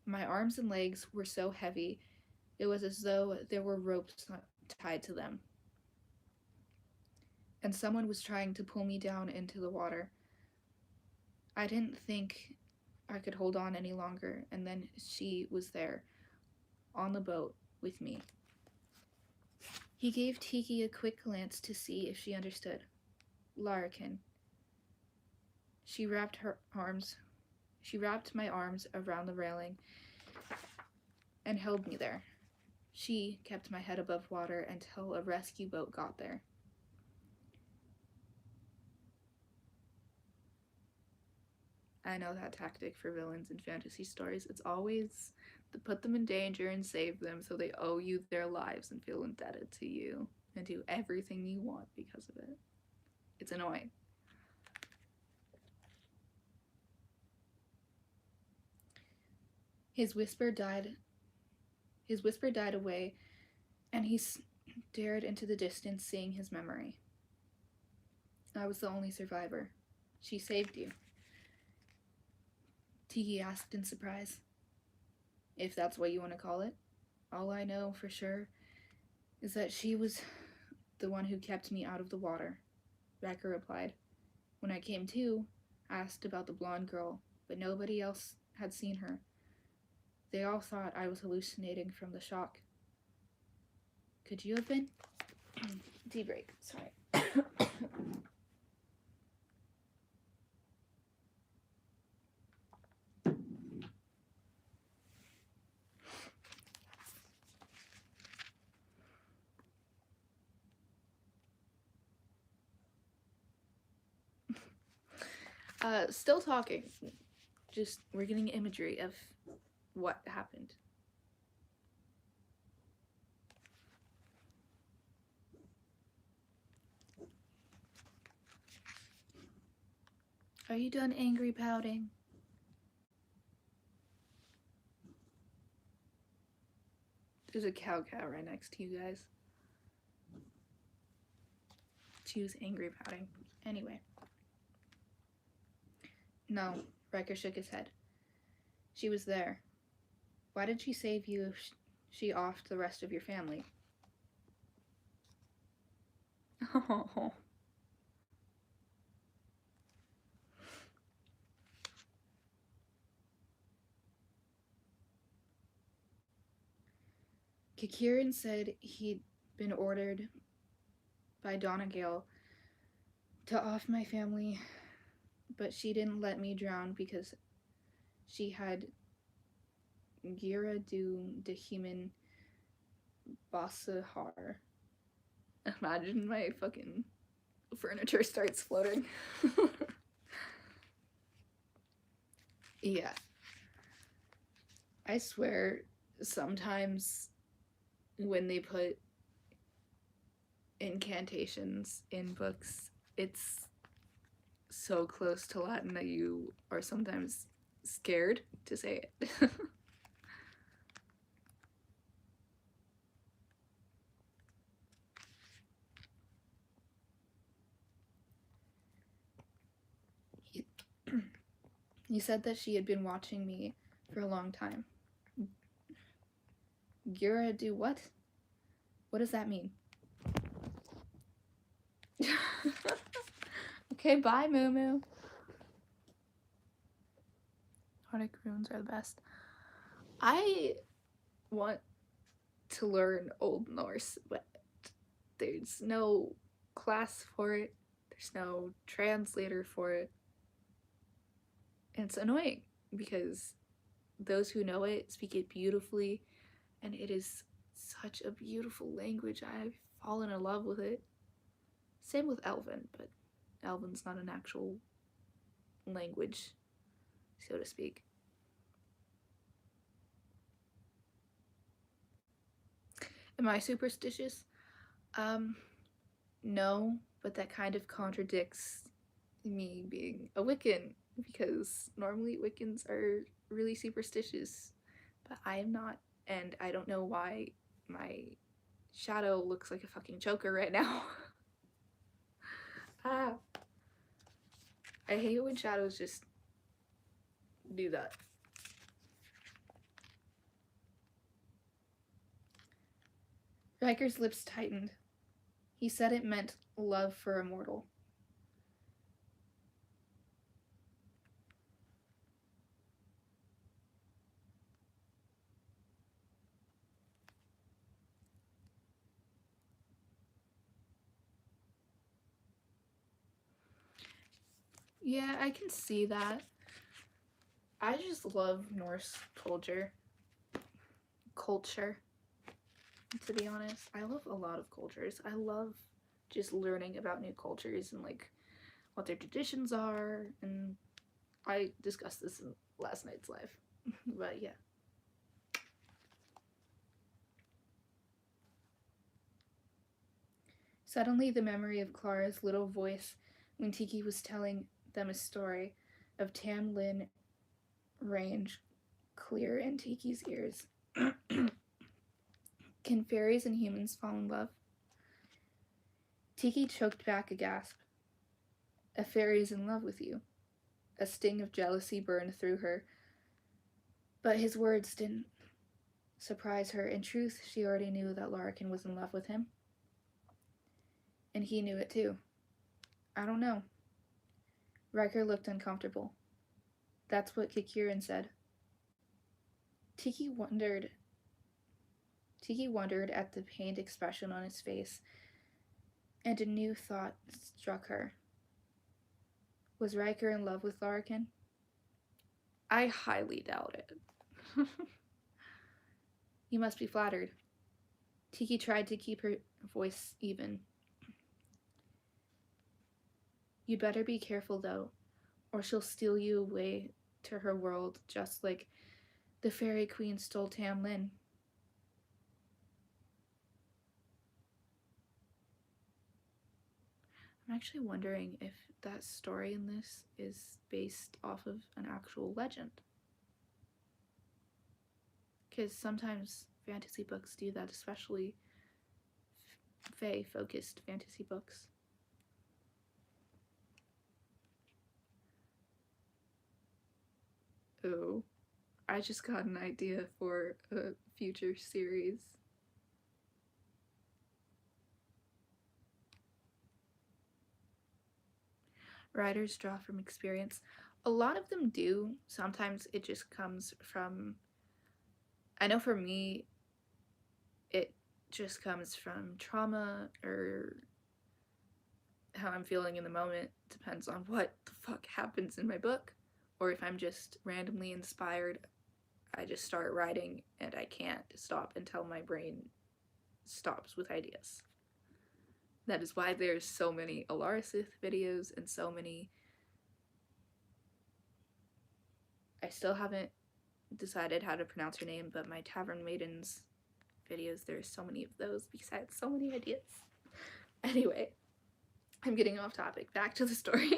Speaker 1: My arms and legs were so heavy, it was as though there were ropes tied to them. And someone was trying to pull me down into the water. I didn't think I could hold on any longer, and then she was there, on the boat, with me. He gave Tiki a quick glance to see if she understood. Larrikin. She wrapped my arms around the railing and held me there. She kept my head above water until a rescue boat got there. I know that tactic for villains in fantasy stories. It's always to put them in danger and save them so they owe you their lives and feel indebted to you and do everything you want because of it. It's annoying. His whisper died away, and he stared into the distance, seeing his memory. I was the only survivor. She saved you. Tiki asked in surprise. If that's what you want to call it. All I know for sure is that she was the one who kept me out of the water. Becker replied. When I came to, I asked about the blonde girl, but nobody else had seen her. They all thought I was hallucinating from the shock. Could you have been? Tea break, sorry. Still talking. Just, we're getting imagery of what happened. Are you done angry pouting? There's a cow right next to you guys. She was angry pouting. Anyway. No, Riker shook his head. She was there. Why did she save you if she offed the rest of your family? Oh. Kakirin said he'd been ordered by Donna Gale to off my family, but she didn't let me drown because she had Gira du de Human Basahar. Imagine my fucking furniture starts floating. Yeah. I swear, sometimes when they put incantations in books, it's so close to Latin that you are sometimes scared to say it. He said that she had been watching me for a long time. Gira do what? What does that mean? Okay, bye, Moo Moo. Nordic runes are the best. I want to learn Old Norse, but there's no class for it. There's no translator for it. And it's annoying because those who know it speak it beautifully, and it is such a beautiful language. I've fallen in love with it. Same with Elven, but Elven's not an actual language, so to speak. Am I superstitious? No, but that kind of contradicts me being a Wiccan, because normally Wiccans are really superstitious, but I am not, and I don't know why my shadow looks like a fucking choker right now. Ah. I hate when shadows just do that. Riker's lips tightened. He said it meant love for a mortal. Yeah, I can see that. I just love Norse culture. To be honest. I love a lot of cultures. I love just learning about new cultures and like what their traditions are, and I discussed this in last night's live. But yeah. Suddenly the memory of Clara's little voice when Tiki was telling them a story of Tam Lin Range clear in Tiki's ears. Can fairies and humans fall in love? Tiki choked back a gasp. A fairy is in love with you. A sting of jealousy burned through her. But his words didn't surprise her. In truth, she already knew that Larkin was in love with him. And he knew it too. I don't know. Riker looked uncomfortable. That's what Kikirin said. Tiki wondered at the pained expression on his face, and a new thought struck her. Was Riker in love with Larkin? I highly doubt it. You must be flattered. Tiki tried to keep her voice even. You better be careful, though, or she'll steal you away to her world, just like the Fairy Queen stole Tam Lin. I'm actually wondering if that story in this is based off of an actual legend. Because sometimes fantasy books do that, especially fae-focused fantasy books. Oh, I just got an idea for a future series. Writers draw from experience. A lot of them do. Sometimes it just comes from, I know for me, it just comes from trauma or how I'm feeling in the moment. Depends on what the fuck happens in my book. Or if I'm just randomly inspired, I just start writing and I can't stop until my brain stops with ideas. That is why there's so many Alara Sith videos and so many... I still haven't decided how to pronounce her name, but my Tavern Maidens videos, there's so many of those because I had so many ideas. Anyway, I'm getting off topic. Back to the story.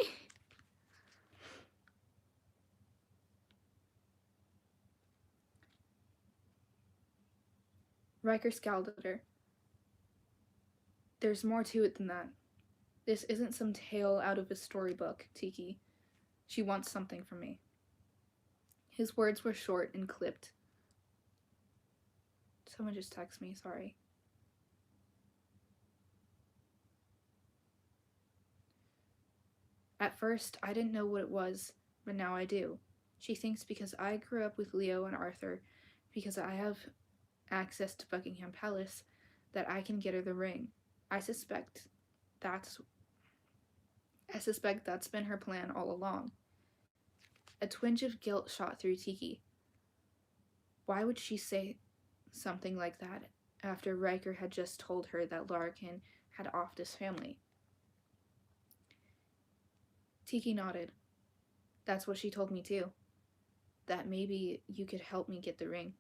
Speaker 1: Riker scowled at her. There's more to it than that. This isn't some tale out of a storybook, Tiki. She wants something from me. His words were short and clipped. Someone just texted me, sorry. At first, I didn't know what it was, but now I do. She thinks because I grew up with Leo and Arthur, because I have access to Buckingham Palace, that I can get her the ring. I suspect that's been her plan all along. A twinge of guilt shot through Tiki. Why would she say something like that after Riker had just told her that Larkin had offed his family? Tiki nodded. That's what she told me too. That maybe you could help me get the ring.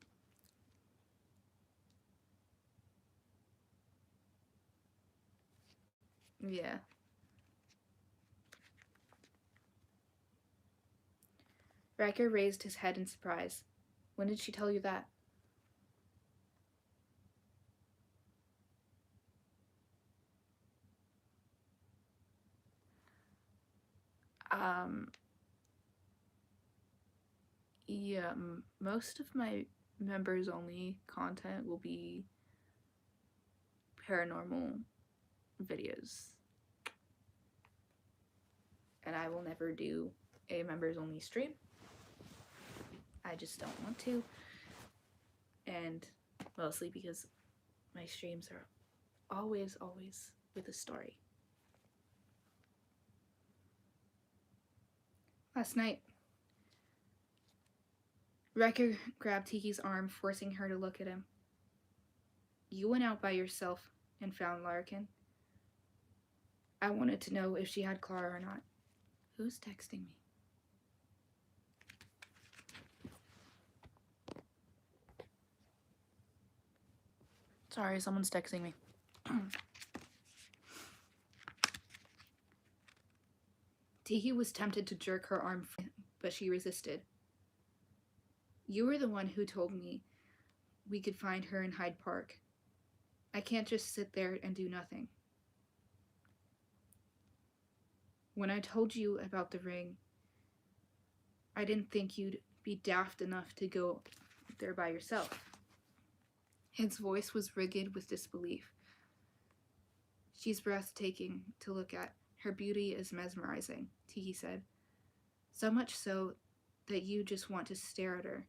Speaker 1: Yeah. Riker raised his head in surprise. When did she tell you that? Yeah, most of my members only content will be paranormal videos. And I will never do a members only stream. I just don't want to. And mostly because my streams are always with a story. Last night, Riker grabbed Tiki's arm, forcing her to look at him. You went out by yourself and found Larkin. I wanted to know if she had Clara or not. Who's texting me? Sorry, someone's texting me. Tiki was tempted to jerk her arm free, but she resisted. You were the one who told me we could find her in Hyde Park. I can't just sit there and do nothing. When I told you about the ring, I didn't think you'd be daft enough to go there by yourself. His voice was rigid with disbelief. She's breathtaking to look at. Her beauty is mesmerizing, Tiki said. So much so that you just want to stare at her.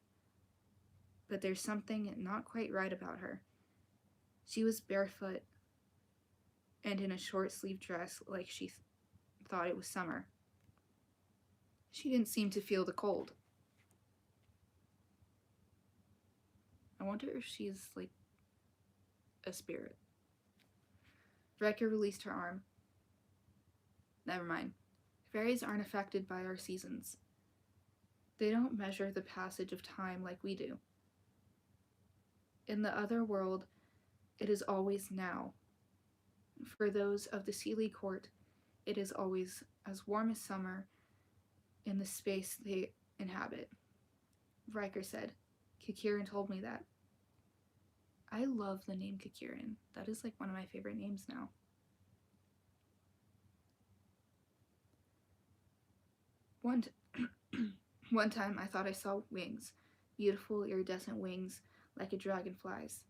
Speaker 1: But there's something not quite right about her. She was barefoot and in a short-sleeved dress like she thought it was summer. She didn't seem to feel the cold. I wonder if she's like a spirit. Riker released her arm. Never mind. Fairies aren't affected by our seasons. They don't measure the passage of time like we do. In the other world, it is always now. For those of the Seelie court, it is always as warm as summer in the space they inhabit. Riker said. Kakirin told me that. I love the name Kakirin. That is like one of my favorite names now. One time I thought I saw wings, beautiful iridescent wings like a dragonfly's.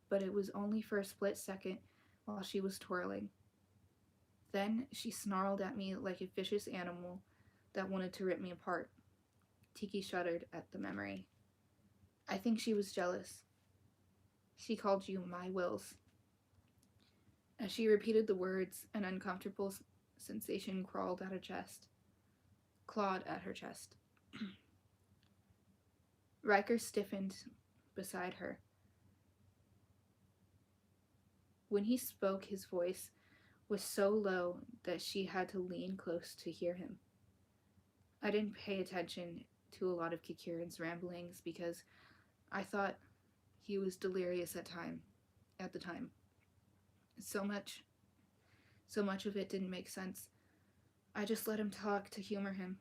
Speaker 1: But it was only for a split second while she was twirling. Then she snarled at me like a vicious animal that wanted to rip me apart. Tiki shuddered at the memory. I think she was jealous. She called you my Wills. As she repeated the words, an uncomfortable sensation crawled at her chest. Clawed at her chest. Riker stiffened beside her. When he spoke, his voice was so low that she had to lean close to hear him. I didn't pay attention to a lot of Kakirin's ramblings because I thought he was delirious at the time. So much of it didn't make sense. I just let him talk to humor him.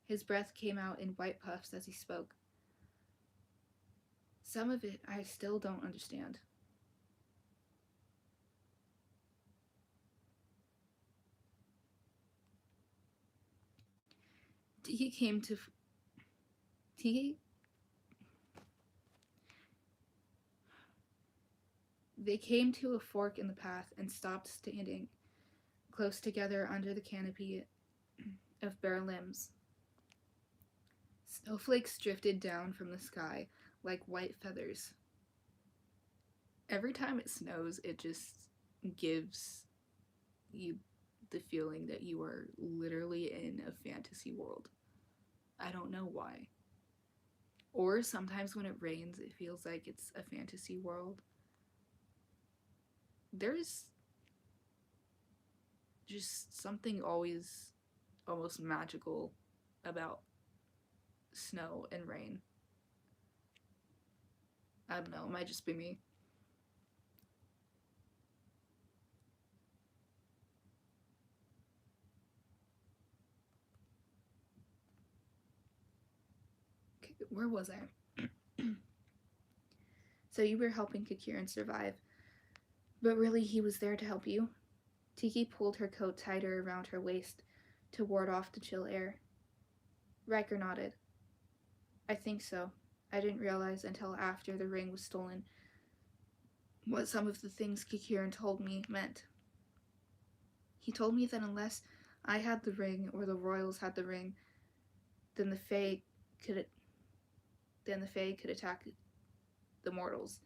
Speaker 1: His breath came out in white puffs as he spoke. Some of it I still don't understand. They came to a fork in the path and stopped standing close together under the canopy of bare limbs. Snowflakes drifted down from the sky like white feathers. Every time it snows, it just gives you the feeling that you are literally in a fantasy world. I don't know why. Or sometimes when it rains, it feels like it's a fantasy world. There's just something always almost magical about snow and rain. I don't know, it might just be me. Okay, where was I? So you were helping Kakirin survive, but really he was there to help you? Tiki pulled her coat tighter around her waist to ward off the chill air. Riker nodded. I think so. I didn't realize until after the ring was stolen what some of the things Kikiran told me meant. He told me that unless I had the ring or the royals had the ring, then the Fae could attack the mortals,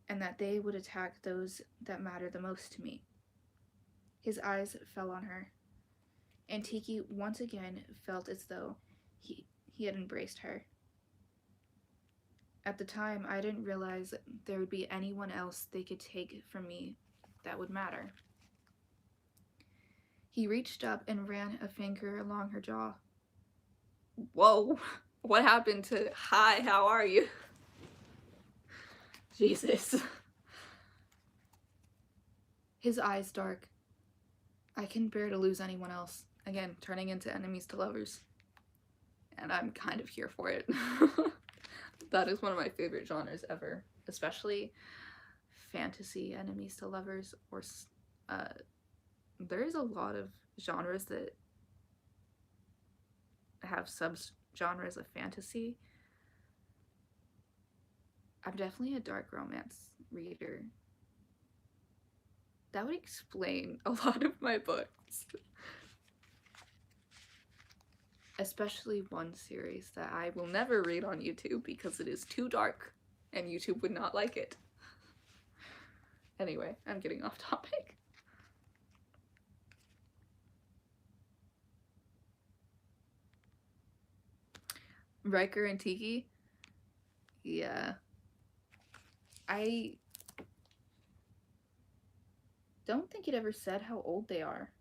Speaker 1: and that they would attack those that matter the most to me. His eyes fell on her, and Tiki once again felt as though he had embraced her. At the time, I didn't realize there would be anyone else they could take from me that would matter. He reached up and ran a finger along her jaw. Whoa, what happened to hi, how are you? Jesus. His eyes dark. I can bear to lose anyone else. Again, turning into enemies to lovers. And I'm kind of here for it. That is one of my favorite genres ever. Especially fantasy enemies to lovers. Or there's a lot of genres that have sub-genres of fantasy. I'm definitely a dark romance reader. That would explain a lot of my books. Especially one series that I will never read on YouTube because it is too dark and YouTube would not like it. Anyway, I'm getting off topic. Riker and Tiki? Yeah. I don't think it ever said how old they are.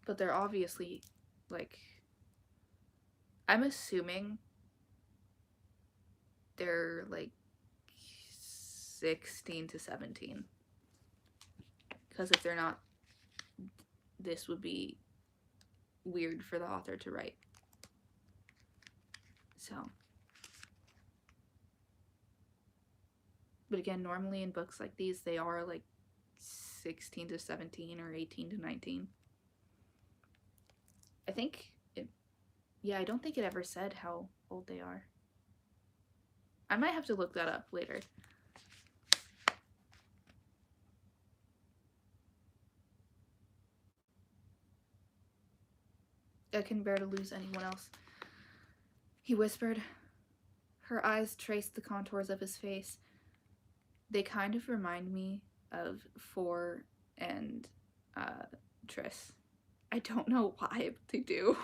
Speaker 1: But they're obviously, like, I'm assuming they're, like, 16 to 17. Because if they're not, this would be weird for the author to write. So. But again, normally in books like these, they are, like, 16 to 17 or 18 to 19. I think yeah, I don't think it ever said how old they are. I might have to look that up later. I can bear to lose anyone else, he whispered. Her eyes traced the contours of his face. They kind of remind me of For and Triss. I don't know why, but they do.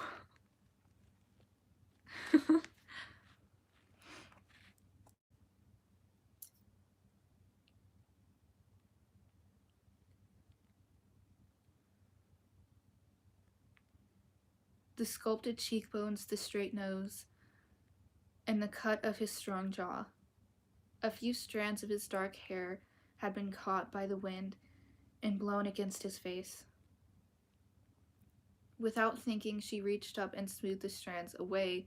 Speaker 1: The sculpted cheekbones, the straight nose, and the cut of his strong jaw. A few strands of his dark hair had been caught by the wind and blown against his face. Without thinking, she reached up and smoothed the strands away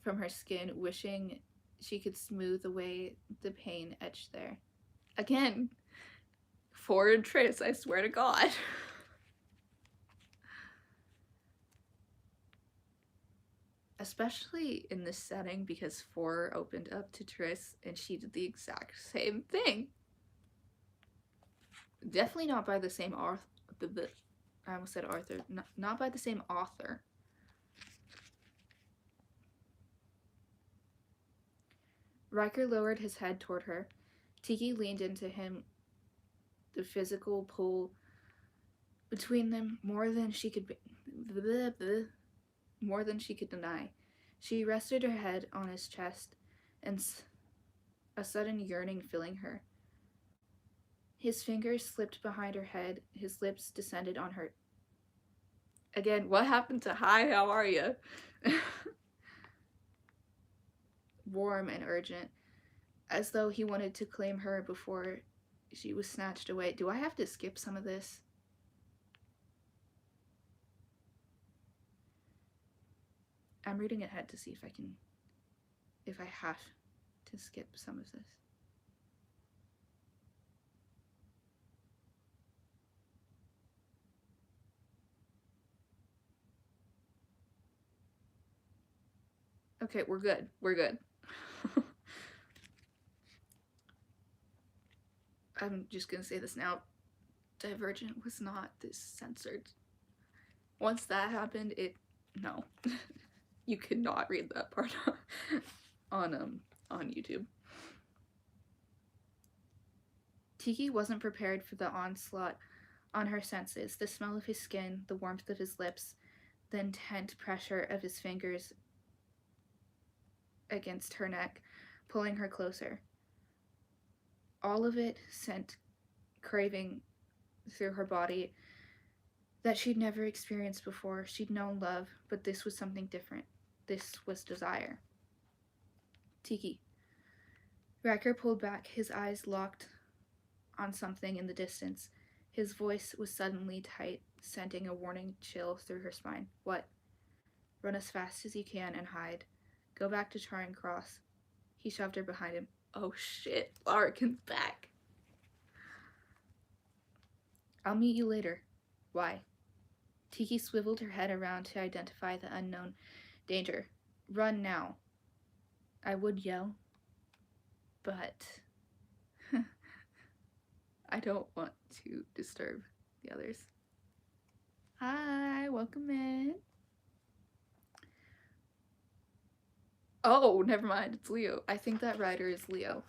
Speaker 1: from her skin, wishing she could smooth away the pain etched there. Again, For and Triss, I swear to God. Especially in this setting, because For opened up to Triss and she did the exact same thing. Definitely not by the same author. I almost said Arthur. Not by the same author. Riker lowered his head toward her. Tiki leaned into him. The physical pull between them more than she could deny. She rested her head on his chest, and a sudden yearning filling her. His fingers slipped behind her head. His lips descended on her. Again, what happened to hi, how are you? Warm and urgent, as though he wanted to claim her before she was snatched away. Do I have to skip some of this? I'm reading ahead to see if I have to skip some of this. Okay, we're good. We're good. I'm just gonna say this now. Divergent was not this censored. Once that happened, no. You could not read that part on YouTube. Tiki wasn't prepared for the onslaught on her senses. The smell of his skin, the warmth of his lips, the intense pressure of his fingers against her neck, pulling her closer. All of it sent craving through her body that she'd never experienced before. She'd known love, but this was something different. This was desire. Tiki. Riker pulled back, his eyes locked on something in the distance. His voice was suddenly tight, sending a warning chill through her spine. What? Run as fast as you can and hide. Go back to Charing Cross. He shoved her behind him. Oh shit, Larkin's back. I'll meet you later. Why? Tiki swiveled her head around to identify the unknown danger. Run now. I would yell, but I don't want to disturb the others. Hi, welcome in. Oh, never mind, it's Leo. I think that rider is Leo.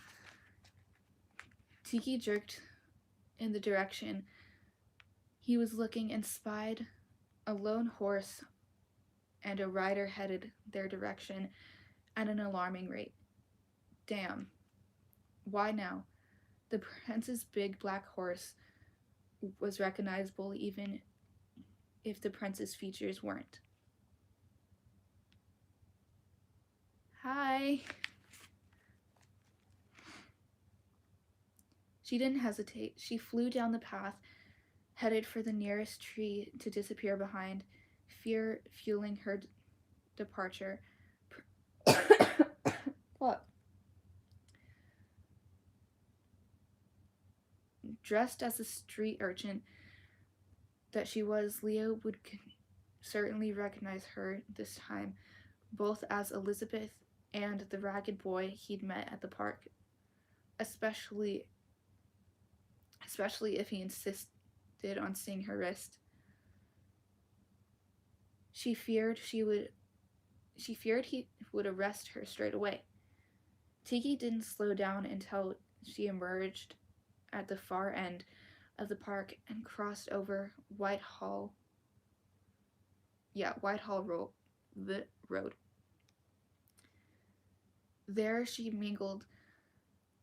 Speaker 1: Tiki jerked in the direction he was looking and spied a lone horse and a rider headed their direction at an alarming rate. Damn. Why now? The prince's big black horse was recognizable even if the prince's features weren't. Hi. She didn't hesitate. She flew down the path, headed for the nearest tree to disappear behind, fear fueling her departure. What? Dressed as a street urchin that she was, Leo would certainly recognize her this time, both as Elizabeth and the ragged boy he'd met at the park, especially if he insisted on seeing her wrist. She feared he would arrest her straight away. Tiki didn't slow down until she emerged at the far end of the park and crossed over Whitehall Road. There she mingled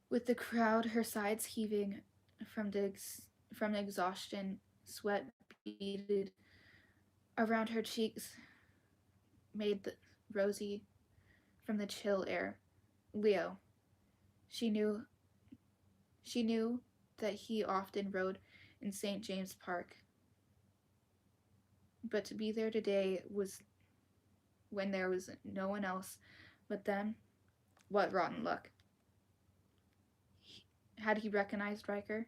Speaker 1: with the crowd, her sides heaving from exhaustion, sweat beaded around her cheeks, made rosy from the chill air. Leo. She knew that he often rode in St. James Park, but to be there today was when there was no one else but them. What rotten luck. Had he recognized Riker?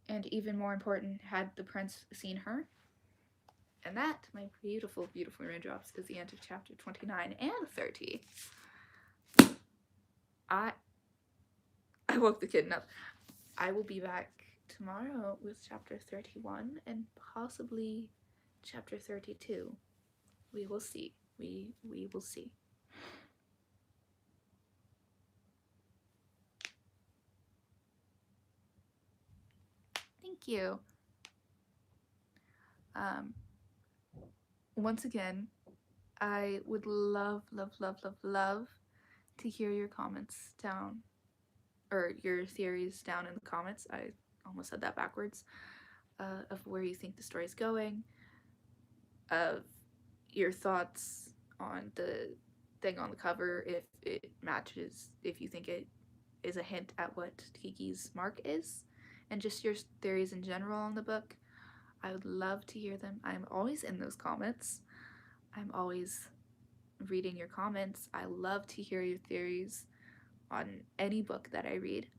Speaker 1: And even more important, had the prince seen her? And that, my beautiful, beautiful raindrops, is the end of chapter 29 and 30. I woke the kitten up. I will be back tomorrow with chapter 31 and possibly chapter 32. We will see. We will see. Thank you. Once again, I would love to hear your comments down, or your theories down in the comments. I almost said that backwards. Of where you think the story's going, of your thoughts on the thing on the cover, if it matches, if you think it is a hint at what Tiki's mark is, and just your theories in general on the book. I would love to hear them. I'm always in those comments. I'm always reading your comments. I love to hear your theories on any book that I read.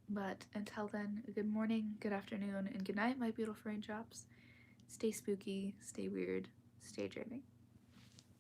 Speaker 1: But until then, good morning, good afternoon, and good night, my beautiful raindrops. Stay spooky, stay weird, stay dreaming.